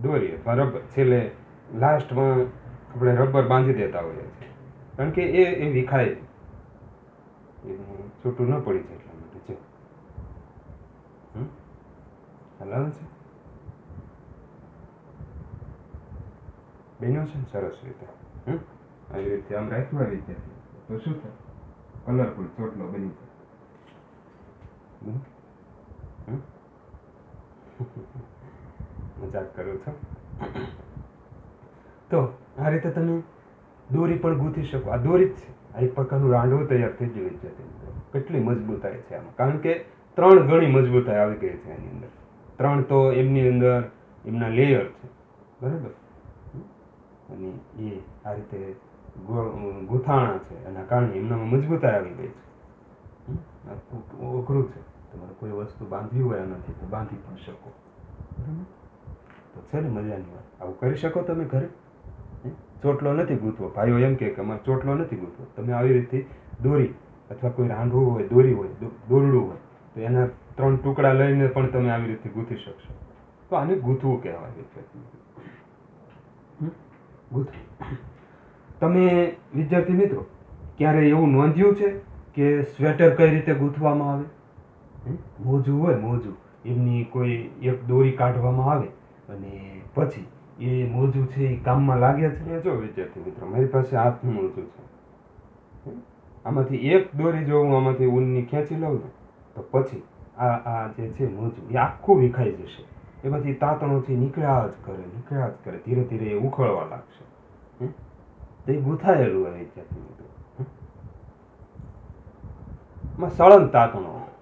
દોરી અથવા રબર, છેલ્લે લાસ્ટમાં આપણે રબર બાંધી દેતા હોઈએ છીએ, કારણ કે એ વિખાય, એનું છૂટું ન પડી જાય એટલા માટે. જો હલાવે છે, બન્યો છે ને સરસ રીતે. આવી રીતે આમ રાખવા વિદ્યાર્થી તો શું થાય, કલરફુલ ચોટલો બની જાય. મજાક કરું છું. તો આ રીતે તમે દોરી પણ ગૂંથી શકો. આ દોરી જ છે, આ એક પ્રકારનું રાંડવું તૈયાર થઈ ગયું છે. કેટલી મજબૂતાઈ છે આમાં, કારણ કે 3 ગણી મજબૂતાઈ આવી ગઈ છે એની અંદર. 3 તો એમની અંદર એમના લેયર છે, બરાબર. અને એ આ રીતે ગૂંથાણા છે, એના કારણે એમનામાં મજબૂતાઈ આવી ગઈ છે. અઘરું છે, તમારે કોઈ વસ્તુ બાંધવી હોય એનાથી તો બાંધી પણ શકો, બરાબર. તો છે ને મજાની વાત. આવું કરી શકો તમે ઘરે. ચોટલો નથી ગૂંથવો, ભાઈઓ એમ કે અમારે ચોટલો નથી ગૂંથવો, તમે આવી રીતે દોરી અથવા કોઈ રાંઢવું હોય, દોરી હોય, દોરડું હોય તો એના 3 ટુકડા લઈને પણ તમે આવી રીતે ગૂંથી શકશો. તો આને ગૂંથવું કહેવાય વિદ્યાર્થી. ગૂંથવું. તમે વિદ્યાર્થી મિત્રો ક્યારે એવું નોંધ્યું છે કે સ્વેટર કઈ રીતે ગૂંથવામાં આવે? મોજું હોય, મોજું એમની કોઈ એક દોરી કાઢવામાં આવે અને પછી એ મોજું છે એ કામમાં લાગે છે. જો વિદ્યાર્થી મિત્રો, મારી પાસે હાથનું મોજું છે. આમાંથી એક દોરી જો હું આમાંથી ઊનની ખેંચી લઉં ને તો પછી આ જે છે મોજું એ આખું વિખાઈ જશે. એમાંથી તાંતણો છે નીકળ્યા જ કરે, ધીરે ધીરે એ ઉખળવા લાગશે. તો એ ગૂંથાયેલું હોય વિદ્યાર્થી મિત્રો. માં સળંગ તાંતણો હોય.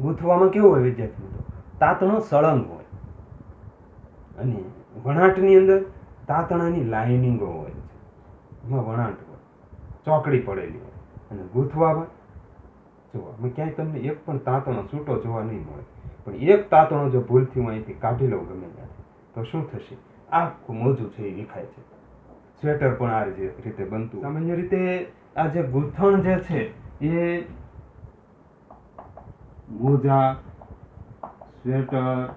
ગૂંથવામાં કેવું હોય વિદ્યાર્થી મિત્રો, તાંતણો સળંગ હોય અને વણાટની અંદર તાંતણાની લાઇનિંગો હોય છે, એમાં વણાટ હોય, ચોકડી પડેલી હોય. અને ગૂંથવામાં જો અમે ક્યાંય તમને એક પણ તાંતણો છૂટો જોવા નહીં મળે, પણ એક તાંતણો જો ભૂલથી હું અહીંથી કાઢી લઉં ગમે ત્યાંથી તો શું થશે, આખું મોજું છે એ વિખાય છે. સ્વેટર પણ આ રીતે બનતું. સામાન્ય રીતે આ જે ગૂંથણ જે છે એ મોજા, સ્વેટર,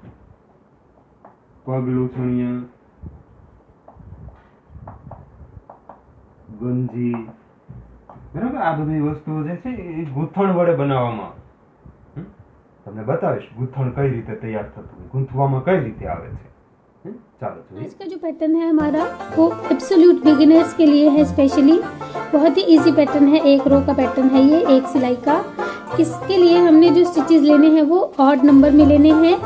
પગ લૂછણિયા, ગંજી, બરાબર. આ બધી વસ્તુઓ જે છે એ ગૂંથણ વડે બનાવવામાં આવે. તમને બતાવીશ ગૂંથણ કઈ રીતે તૈયાર થતું હોય, ગૂંથવામાં કઈ રીતે આવે છે. ચાલો જોઈએ. आज का जो पैटर्न है हमारा वो एब्सोल्यूट बिगिनर्स के लिए है स्पेशली। बहुत ही इजी पैटर्न है, एक रो का पैटर्न है ये, एक सिलाई का। इसके लिए हमने जो स्टिचेस लेने हैं वो ऑड नंबर में लेने हैं।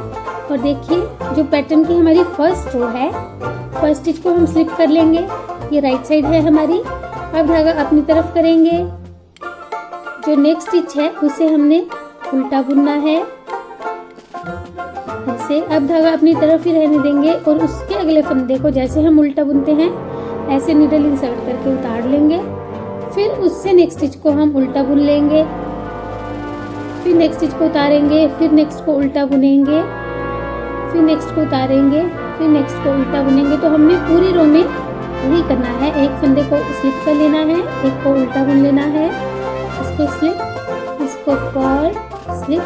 और देखिए जो पैटर्न की हमारी फर्स्ट रो है, फर्स्ट स्टिच को हम स्लिप कर लेंगे, ये राइट साइड है हमारी। अब धागा अपनी तरफ करेंगे, जो नेक्स्ट स्टिच है उसे हमने उल्टा बुनना है ऐसे। अब धागा अपनी तरफ ही रहने देंगे और उसके अगले फंदे को जैसे हम उल्टा बुनते हैं ऐसे नीडल इंसर्ट करके उतार लेंगे। फिर उससे नेक्स्ट स्टिच को हम उल्टा बुन लेंगे, फिर नेक्स्ट स्टिच को उतारेंगे, फिर नेक्स्ट को उल्टा बुनेंगे, फिर नेक्स्ट को उतारेंगे, फिर नेक्स्ट को उल्टा बुनेंगे। तो हमने पूरी रो में यही करना है। एक फंदे को स्लिप कर लेना है, एक को उल्टा बुन लेना है, इसको स्लिप, इसको फॉर, स्लिप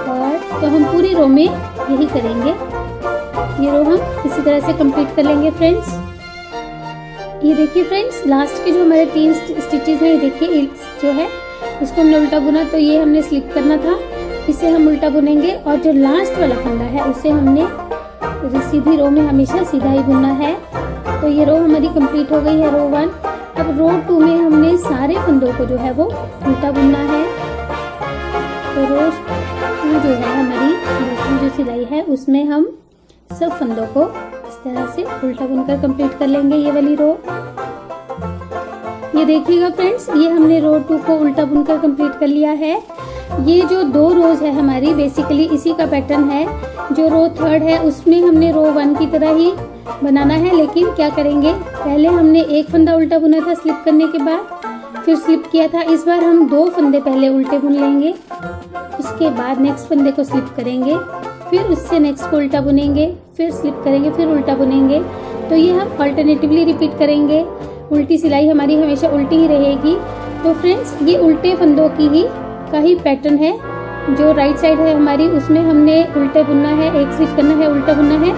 और। तो हम पूरी रो में यही करेंगे। ये रो हम इसी तरह से कंप्लीट कर लेंगे फ्रेंड्स। ये देखिए फ्रेंड्स, लास्ट के जो हमारे 3 स्टिचेस हैं, ये देखिए जो है इसको हमने उल्टा बुना, तो ये हमने स्लिप करना था, इसे हम उल्टा बुनेंगे। और जो लास्ट वाला फंदा है उसे हमने सीधी रो में हमेशा सीधा ही बुनना है। तो ये रो हमारी कंप्लीट हो गई है, रो 1। अब रो 2 में हमने सारे फंदों को जो है वो उल्टा बुनना है। तो रो 2 जो है हमारी दूसरी जो सिलाई है उसमें हम सब फंदों को इस तरह से उल्टा बुनकर कंप्लीट कर लेंगे, ये वाली रो। ये देखिएगा फ्रेंड्स, ये हमने रो 2 को उल्टा बुनकर कंप्लीट कर लिया है। ये जो 2 रोज है हमारी बेसिकली इसी का पैटर्न है। जो रो 3rd है उसमें हमने रो 1 की तरह ही बनाना है, लेकिन क्या करेंगे, पहले हमने एक फंदा उल्टा बुना था स्लिप करने के बाद, फिर स्लिप किया था। इस बार हम 2 फंदे पहले उल्टे बुन लेंगे, उसके बाद नेक्स्ट फंदे को स्लिप करेंगे, फिर उससे नेक्स्ट को उल्टा बुनेंगे, फिर स्लिप करेंगे, फिर उल्टा बुनेंगे। तो ये हम अल्टरनेटिवली रिपीट करेंगे। उल्टी सिलाई हमारी हमेशा उल्टी ही रहेगी। तो फ्रेंड्स ये उल्टे फंदों का ही पैटर्न है। जो राइट साइड है हमारी उसमें हमने उल्टे बुनना है, एक स्लिप करना है, उल्टा बुनना है।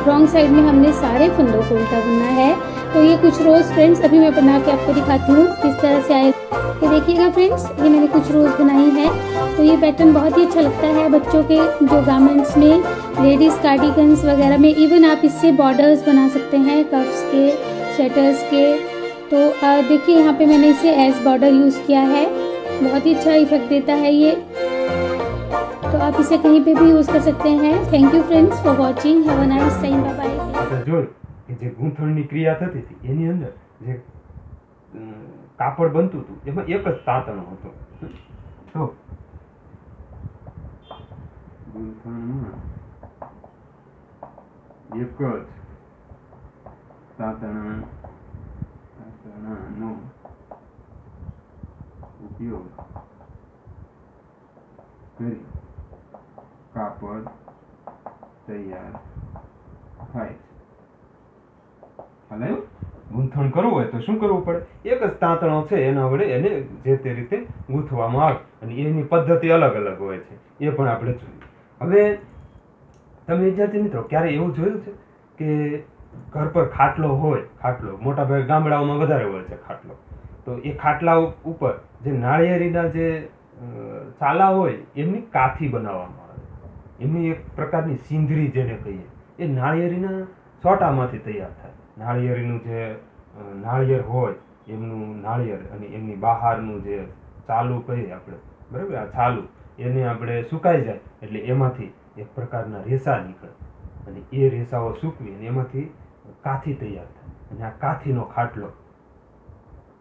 रॉन्ग साइड में हमने सारे फंदों को उल्टा बुनना है। तो ये कुछ रोज फ्रेंड्स अभी मैं बना के आपको दिखाती हूँ किस तरह से आए। ये देखिएगा फ्रेंड्स, ये मैंने कुछ रोज बनाई है। तो ये पैटर्न बहुत ही अच्छा लगता है बच्चों के जो गारमेंट्स में, लेडीज़ कार्डिगन्स वगैरह में। इवन आप इससे बॉर्डर्स बना सकते हैं, कफ्स के, स्वेटर्स के। तो देखिए यहाँ पे मैंने इसे एज बॉर्डर यूज़ किया है, बहुत ही अच्छा इफेक्ट देता है ये। तो आप इसे कहीं पे भी यूज़ कर सकते हैं। Thank you friends for watching, have a nice time, bye bye. આપણે જોયું કે જે ગૂંથણની ક્રિયા થતી હતી એની અંદર જે કાપડ બનતું હતું એમાં એક જ તાંતણો હતો. તો ગૂંથણમાં એક જ તાંતણાનો ઉપયોગ કરી કાપડ તૈયાર થાય છે. હાલે ગૂંથણ કરવું હોય તો શું કરવું પડે? એક જ તાંતણો છે એના વડે એને જે તે રીતે ગૂંથવામાં આવે અને એની પદ્ધતિ અલગ અલગ હોય છે, એ પણ આપણે જોયું. હવે તમે વિદ્યાર્થી મિત્રો ક્યારે એવું જોયું છે કે ઘર પર ખાટલો હોય, ખાટલો મોટા ભાગે ગામડાઓમાં વધારે હોય છે ખાટલો, તો એ ખાટલા ઉપર જે નાળિયેરીના જે ચાલા હોય એમની કાથી બનાવવામાં આવે, એમની એક પ્રકારની સિંધરી જેને કહીએ, એ નાળિયેરીના છોટામાંથી તૈયાર થાય. નાળિયેરીનું જે નાળિયેર હોય એમનું નાળિયેર અને એમની બહારનું જે ચાલુ કહીએ આપણે, બરાબર, આ ચાલુ એને આપણે સુકાઈ જાય એટલે એમાંથી એક પ્રકારના રેસા નીકળે અને એ રેસાઓ સૂકવી અને એમાંથી કાથી તૈયાર થાય. અને આ કાથીનો ખાટલો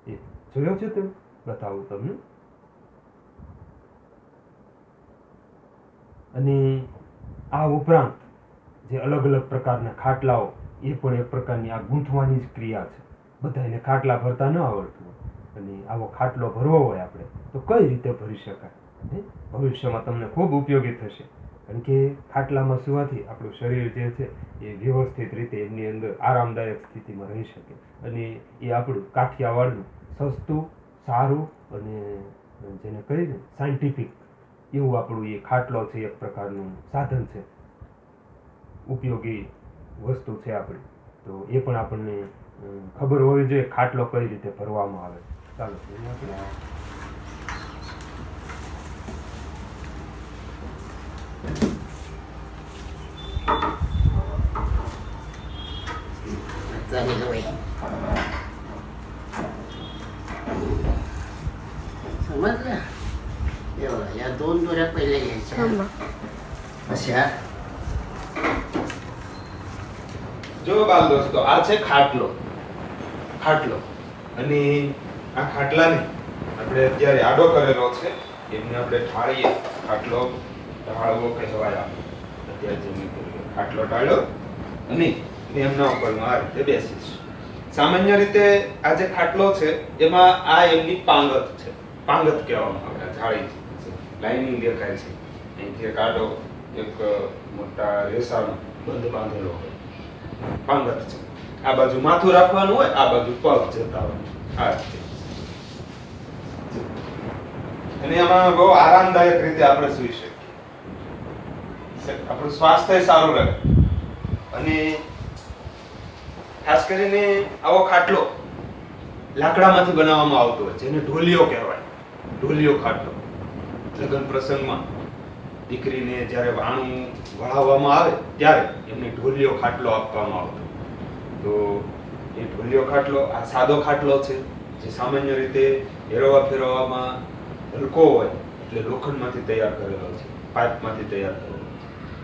એ જોયો છે તમે? બતાવું તમને. અને આ ઉપરાંત જે અલગ અલગ પ્રકારના ખાટલાઓ એ પણ એક પ્રકારની આ ગૂંથવાની જ ક્રિયા છે. બધાને ખાટલા ભરતા ન આવડતું હોય અને આવો ખાટલો ભરવો હોય આપણે તો કઈ રીતે ભરી શકાય, ભવિષ્યમાં તમને ખૂબ ઉપયોગી થશે. કારણ કે ખાટલામાં સુવાથી આપણું શરીર જે છે એ વ્યવસ્થિત રીતે એમની અંદર આરામદાયક સ્થિતિમાં રહી શકે અને એ આપણું કાઠિયાવાડનું સસ્તું, સારું અને જેને કહીને સાયન્ટિફિક એવું આપણું એ ખાટલો છે, એક પ્રકારનું સાધન છે, ઉપયોગી વસ્તુ છે આપણી. તો એ પણ આપણને ખબર હોવી જોઈએ ખાટલો કઈ રીતે ભરવામાં આવે. ચાલો એમાંથી ચાલી હવે समजलं एवढं या 2 दोऱ्या पहिल्या घ्यायच्या अशा જો બાલ દોસ્તો આ છે ખાટલો અને આ ખાટલાને આપણે અત્યારે આડો કરેલો છે એમને આપણે ઢાળીએ ખાટલો ઢાળવો કહેવાય અત્યારે જેમ ખાટલો ઢાળ્યો અને એમના ઉપર આ રીતે બેસીશ સામાન્ય રીતે આ જે ખાટલો છે એમાં આ એમની પાંગત છે પાંગત કહેવામાં આવે ઢાળી છે લાઇનિંગ દેખાય છે અહીંથી એક આડો એક મોટા રેસાનો બંધ બાંધેલો હોય પાંગત છે આ બાજુ માથું રાખવાનું હોય આ બાજુ પગ જતા હોય આ રીતે અને એમાં બહુ આરામદાયક રીતે આપણે સૂઈ શકીએ આપણું સ્વાસ્થ્ય સારું રહે અને ખાસ કરીને આવો ખાટલો લાકડામાંથી બનાવવામાં આવતો હોય જેને ઢોલિયો કહેવાય ઢોલિયો ખાટલો લગ્ન પ્રસંગમાં દીકરીને જ્યારે વાણું વળાવવામાં આવે ત્યારે એમને ઢોલિયો ખાટલો આપવામાં આવતો તો એ ઢોલિયો ખાટલો આ સાદો ખાટલો છે જે સામાન્ય રીતે ફેરવવા ફેરવવામાં હલકો હોય એટલે લોખંડમાંથી તૈયાર કરેલો છે પાઇપમાંથી તૈયાર કરેલો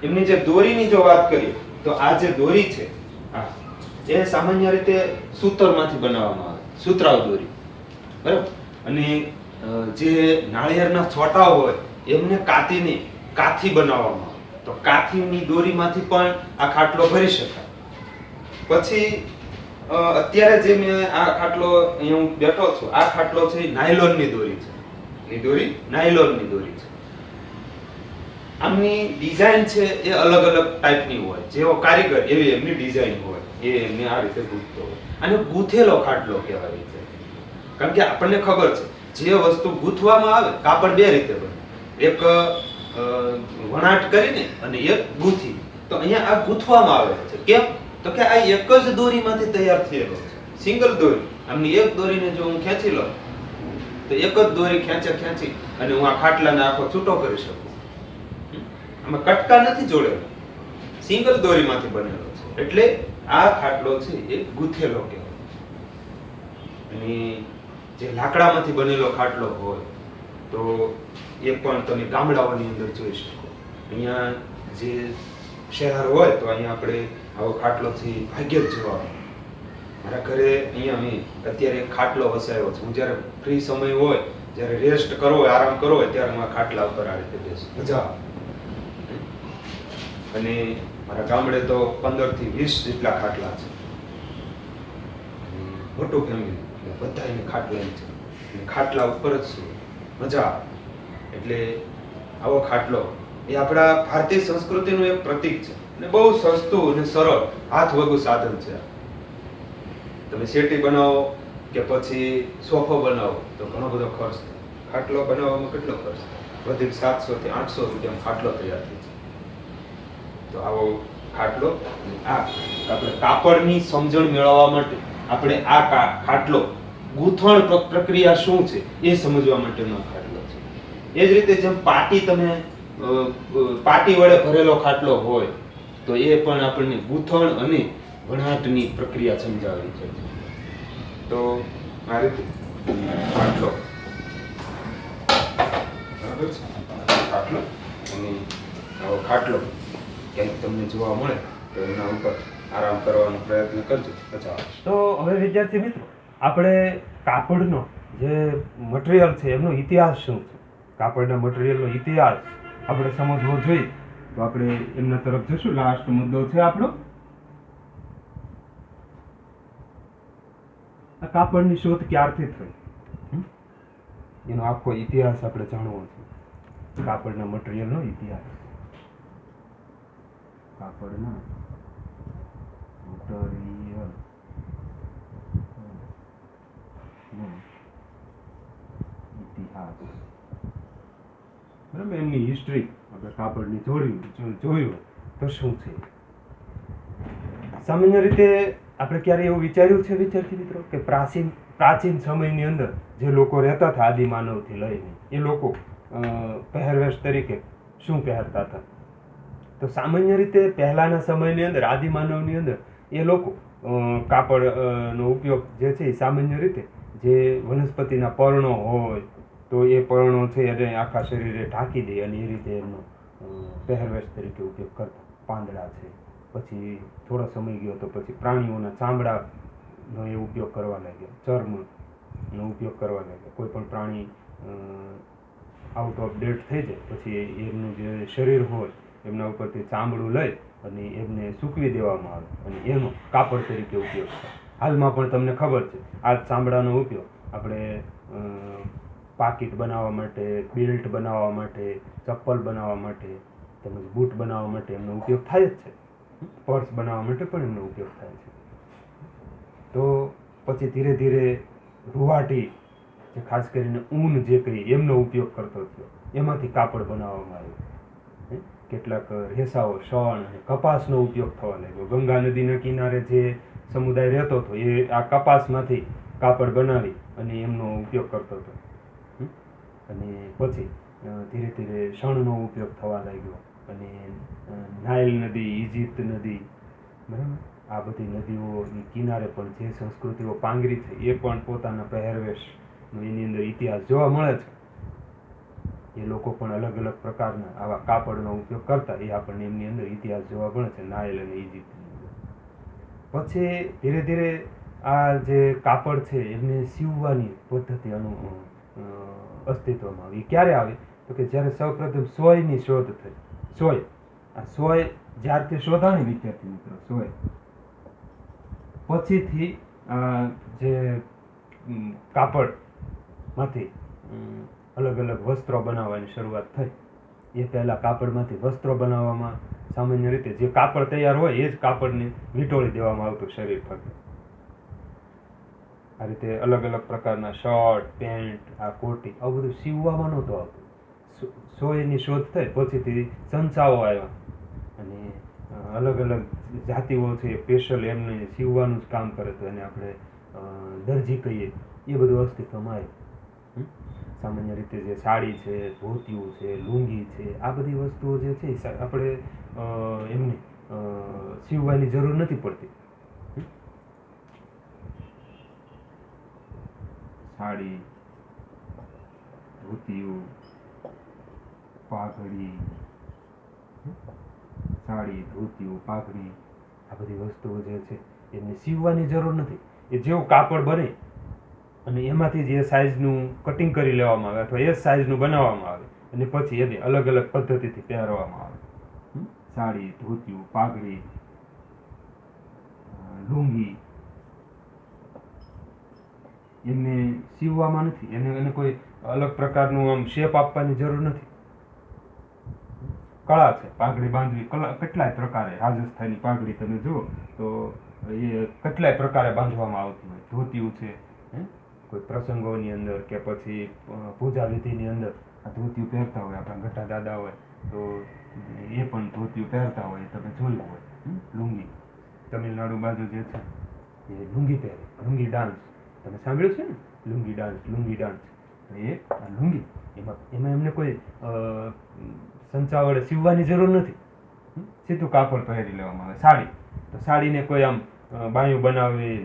છે એમની જે દોરીની જો વાત કરીએ તો આ જે દોરી છે આ એ સામાન્ય રીતે સૂતરમાંથી બનાવવામાં આવે સૂતરાવ દોરી બરાબર અને જે નાળિયેરના છોટાઓ હોય એમને કાથી બનાવવામાં આવે તો કાથીની દોરીમાંથી પણ આ ખાટલો ભરી શકાય પછી અત્યારે જે મેં આ ખાટલો અહીંયા હું બેઠો છું આ ખાટલો છે નાયલોનની દોરી છે એ દોરી નાયલોનની દોરી છે આમની ડિઝાઇન છે એ અલગ અલગ ટાઈપની હોય જેવો કારીગર એવી એમની ડિઝાઇન હોય એ એમને આ રીતે ગૂંથતો હોય અને ગૂંથેલો ખાટલો કહેવાય છે કારણ કે આપણને ખબર છે જે વસ્તુ ગૂંથવામાં આવે કાપડ બે રીતે બને એક વણાટ કરીને અને એક ગૂંથી તો અહીંયા આ ગૂંથવામાં આવે છે કેમ તો કે આ એક જ દોરીમાંથી તૈયાર થયેલો છે સિંગલ દોરી આમની એક દોરીને જો હું ખેંચી લઉં તો એક જ દોરી ખેંચી અને હું આ ખાટલાને આખો છૂટો કરી શકું આમાં કટકા નથી જોડેલો સિંગલ દોરીમાંથી બનેલો છે એટલે આ ખાટલો છે એ ગૂંથેલો કહેવાય અને જે લાકડામાંથી બનેલો ખાટલો હોય તો એ પણ તમે ગામડાઓની અંદર જોઈ શકો અહીંયા જે શહેર હોય તો અહીંયા આપણે આવો ખાટલો થી ભાગ્ય જ જોવા મળે મારા ઘરે અહીંયા અમે અત્યારે એક ખાટલો વસાયો છે હું જ્યારે ફ્રી સમય હોય જ્યારે રેસ્ટ કરવો હોય આરામ કરવો હોય ત્યારે હું આ ખાટલા ઉપર આ રીતે બેસું મજા આવે અને મારા ગામડે તો 15 થી 20 જેટલા ખાટલા છે મોટું ફેમિલી બધા એને ખાટલા છે અને ખાટલા ઉપર જ શું મજા આવે એટલે આવો ખાટલો એ આપણા ભારતીય સંસ્કૃતિનું એક પ્રતીક છે અને બહુ સસ્તું અને સરળ હાથ વગું સાધન છે તમે શેટી બનાવો કે પછી સોફો બનાવો તો ઘણો બધો ખર્ચ થાય ખાટલો બનાવવામાં કેટલો ખર્ચ થાય વધી 700 થી 800 રૂપિયામાં ખાટલો તૈયાર થાય છે તો આવો ખાટલો આ આપણે કાપડની સમજણ મેળવવા માટે આપણે આ ખાટલો ગૂંથણ પ્રક્રિયા શું છે એ સમજવા માટેનો ખાટલો છે એ જ રીતે જેમ પાટી તમે પાટી વડે ભરેલો ખાટલો હોય તો એ પણ આપણને ગૂંથણ અને વણાટની પ્રક્રિયા સમજાવી છે તો આ રીતે ખાટલો બરાબર છે ખાટલો અને આવો ખાટલો ક્યાંક તમને જોવા મળે તો એના ઉપર આરામ કરવાનો પ્રયત્ન કરજો મજા આવશે તો હવે વિદ્યાર્થી મિત્રો આપણે કાપડનો જે મટીરિયલ છે એમનો ઇતિહાસ શું છે કાપડના મટીરિયલનો ઇતિહાસ આપણે સમજવો જોઈએ તો આપણે એમના તરફ જશું લાસ્ટ મુદ્દો છે આપણો આ કાપડની શોધ ક્યારથી થઈ એનો આખો ઇતિહાસ આપણે જાણવો છે કાપડના મટીરિયલનો ઇતિહાસ કાપડના મટીરિયલ ઇતિહાસ બરાબર એમની હિસ્ટ્રી આપણે કાપડની જોયું તો શું છે સામાન્ય રીતે આપણે ક્યારે એવું વિચાર્યું છે વિદ્યાર્થી મિત્રો કે પ્રાચીન પ્રાચીન સમયની અંદર જે લોકો રહેતા હતા આદિમાનવથી લઈને, એ લોકો પહેરવેશ તરીકે શું પહેરતા હતા? તો સામાન્ય રીતે પહેલાના સમયની અંદર આદિમાનવની અંદર એ લોકો કાપડનો ઉપયોગ જે છે એ સામાન્ય રીતે જે વનસ્પતિના પર્ણો હોય તો એ પર્ણો છે એને આખા શરીરે ઢાંકી દે અને એ રીતે એમનો પહેરવેશ તરીકે ઉપયોગ કરતા. પાંદડા છે, પછી થોડો સમય ગયો તો પછી પ્રાણીઓના ચામડાનો એ ઉપયોગ કરવા લાગ્યા, ચર્મનો ઉપયોગ કરવા લાગ્યા. કોઈ પણ પ્રાણી આઉટ ઓફ ડેટ થઈ જાય પછી એમનું જે શરીર હોય એમના ઉપરથી ચામડું લઈ અને એમને સૂકવી દેવામાં આવે અને એનો કાપડ તરીકે ઉપયોગ થાય. હાલમાં પણ તમને ખબર છે આ ચામડાનો ઉપયોગ આપણે પાકીટ બનાવવા માટે, બેલ્ટ બનાવવા માટે, ચપ્પલ બનાવવા માટે તેમજ બૂટ બનાવવા માટે એમનો ઉપયોગ થાય જ છે. પર્સ બનાવવા માટે પણ એમનો ઉપયોગ થાય છે. તો પછી ધીરે ધીરે રૂવાટી, જે ખાસ કરીને ઊન જે કહી એમનો ઉપયોગ કરતો થયો, એમાંથી કાપડ બનાવવામાં આવ્યું. કેટલાક રેસાઓ, શણ અને કપાસનો ઉપયોગ થવા લાગ્યો. ગંગા નદીના કિનારે જે સમુદાય રહેતો હતો એ આ કપાસમાંથી કાપડ બનાવી અને એમનો ઉપયોગ કરતો હતો. અને પછી ધીરે ધીરે શણનો ઉપયોગ થવા લાગ્યો અને નાઇલ નદી, ઇજિપ્ત નદી, બરાબર, આ બધી નદીઓની કિનારે પણ જે સંસ્કૃતિઓ પાંગરી છે એ પણ પોતાના પહેરવેશનો એની અંદર ઇતિહાસ જોવા મળે છે. એ લોકો પણ અલગ અલગ પ્રકારના આવા કાપડનો ઉપયોગ કરતા એ આપણને એમની અંદર ઇતિહાસ જોવા મળે છે, નાઇલ અને ઇજિપ્તની અંદર. પછી ધીરે ધીરે આ જે કાપડ છે એમને સીવવાની પદ્ધતિ અસ્તિત્વમાં આવી. ક્યારે આવી? તો કે જ્યારે સૌપ્રથમ સોયની શોધ થઈ. સોય, આ સોય જ્યારથી શોધાણી વિદ્યાર્થી મિત્રો, સોય પછીથી જે કાપડમાંથી અલગ અલગ વસ્ત્રો બનાવવાની શરૂઆત થઈ. એ પહેલા કાપડમાંથી વસ્ત્રો બનાવવામાં સામાન્ય રીતે જે કાપડ તૈયાર હોય એ જ કાપડને વીંટોળી દેવામાં આવતું શરીર ફરતે. આ રીતે અલગ અલગ પ્રકારના શર્ટ, પેન્ટ, આ કોટી, આવું બધું સીવવામાં નહોતું આવતું. સોયની શોધ થઈ પછીથી સંચાઓ આવ્યા અને અલગ અલગ જાતિઓ છે સ્પેશિયલ એમને સીવવાનું જ કામ કરે તો એને આપણે દરજી કહીએ. એ બધું અસ્તિત્વમાં આવ્યું. સામાન્ય રીતે જે સાડી છે, ધોતિયું છે, લુંગી છે, આ બધી વસ્તુઓ જે છે આપણે એમને સીવવાની જરૂર નથી પડતી. સાડી, ધોતિયું, પાઘડી, સાડી, ધોતિયું, પાઘડી, આ બધી વસ્તુઓ જે છે એમને સીવવાની જરૂર નથી. એ જેવું કાપડ બને અને એમાંથી જે સાઇઝનું કટિંગ કરી લેવામાં આવે અથવા એ સાઇઝનું બનાવવામાં આવે અને પછી એને અલગ અલગ પદ્ધતિથી પહેરવામાં આવે. સાડી, ધોતિયું, પાઘડી, લુંગી, એમને સીવવામાં નથી, એને કોઈ અલગ પ્રકારનું આમ શેપ આપવાની જરૂર નથી. કળા છે પાઘડી બાંધવી, કેટલાય પ્રકારે રાજસ્થાની પાઘડી તમે જુઓ તો એ કેટલાય પ્રકારે બાંધવામાં આવતી હોય. ધોતિયું છે, કોઈ પ્રસંગોની અંદર કે પછી પૂજા વિધિની અંદર આ ધોતિયું પહેરતા હોય. આપણા ઘટા દાદા હોય તો એ પણ ધોતિયું પહેરતા હોય, તમે જોયું હોય. લુંગી, તમિલનાડુ બાજુ જે છે એ લુંગી પહેરે, લુંગી ડાન્સ તમે સાંભળ્યું છે ને, લુંગી ડાન્સ. એ લુંગી એમાં એમને કોઈ સંચા વડે સીવવાની જરૂર નથી, સીધું કાપડ પહેરી લેવામાં આવે. સાડી, તો સાડીને કોઈ આમ બાયું બનાવી,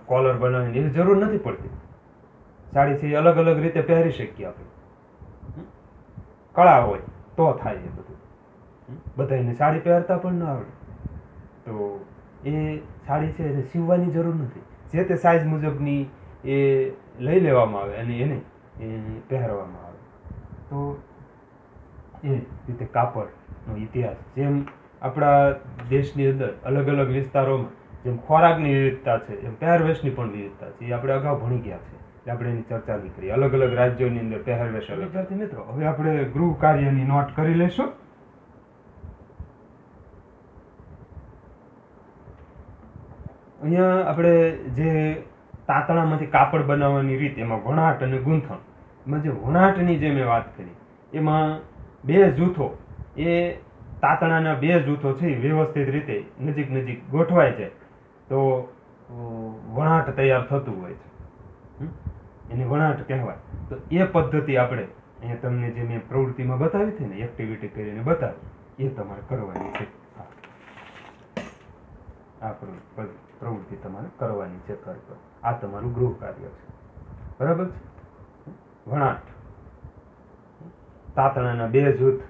કોલર બનાવીને એવી જરૂર નથી પડતી. સાડી છે એ અલગ અલગ રીતે પહેરી શકીએ આપણે. કળા હોય તો થાય એ બધું. બધાને સાડી પહેરતા પણ ન આવડે તો એ સાડી છે એને સીવવાની જરૂર નથી. જે તે સાઇઝ મુજબની એ લઈ લેવામાં આવે અને એને પહેરવામાં આવે. તો એ રીતે કાપડનો ઇતિહાસ, જેમ આપણા દેશની અંદર અલગ અલગ વિસ્તારોમાં જેમ ખોરાકની વિવિધતા છે એમ પહેરવેશની પણ વિવિધતા છે. એ આપણે અગાઉ ભણી ગયા છે એટલે આપણે એની ચર્ચા નહીં કરીએ. અલગ અલગ રાજ્યોની અંદર પહેરવેશ અલગ. વિદ્યાર્થી મિત્રો, હવે આપણે ગૃહ કાર્યની નોટ કરી લેશું. અહીંયા આપણે જે તાંતણામાંથી કાપડ બનાવવાની રીત, એમાં વણાટ અને ગૂંથણ. એમાં જે વણાટની જે મેં વાત કરી એમાં બે જૂથો, એ તાંતણાના બે જૂથો છે વ્યવસ્થિત રીતે નજીક નજીક ગોઠવાય જાય તો વણાટ તૈયાર થતું હોય છે. હમ? એને વણાટ કહેવાય. તો એ પદ્ધતિ આપણે અહીંયા તમને જે મેં પ્રવૃત્તિમાં બતાવી હતી ને, એક્ટિવિટી કરીને બતાવી, એ તમારે કરવાની છે. આ પ્રવૃત્તિ તમારે કરવાની છે. આ તમારું ગૃહ કાર્ય છે. બરાબર છે. વણાટ તાતણાના 2 જૂથ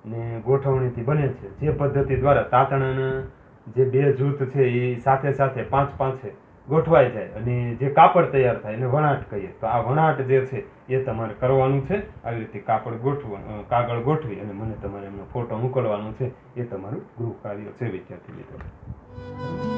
ને ગોઠવણીથી બને છે. જે પદ્ધતિ દ્વારા તાતણાના જે 2 જૂથ છે એ સાથે સાથે 5 ગોઠવાઈ જાય અને જે કાપડ તૈયાર થાય એને વણાટ કહીએ. તો આ વણાટ જે છે એ તમારે કરવાનું છે. આવી રીતે કાગળ ગોઠવી અને મને તમારે એમનો ફોટો મોકલવાનો છે. એ તમારું ગૃહ કાર્ય છે વિદ્યાર્થી મિત્રો.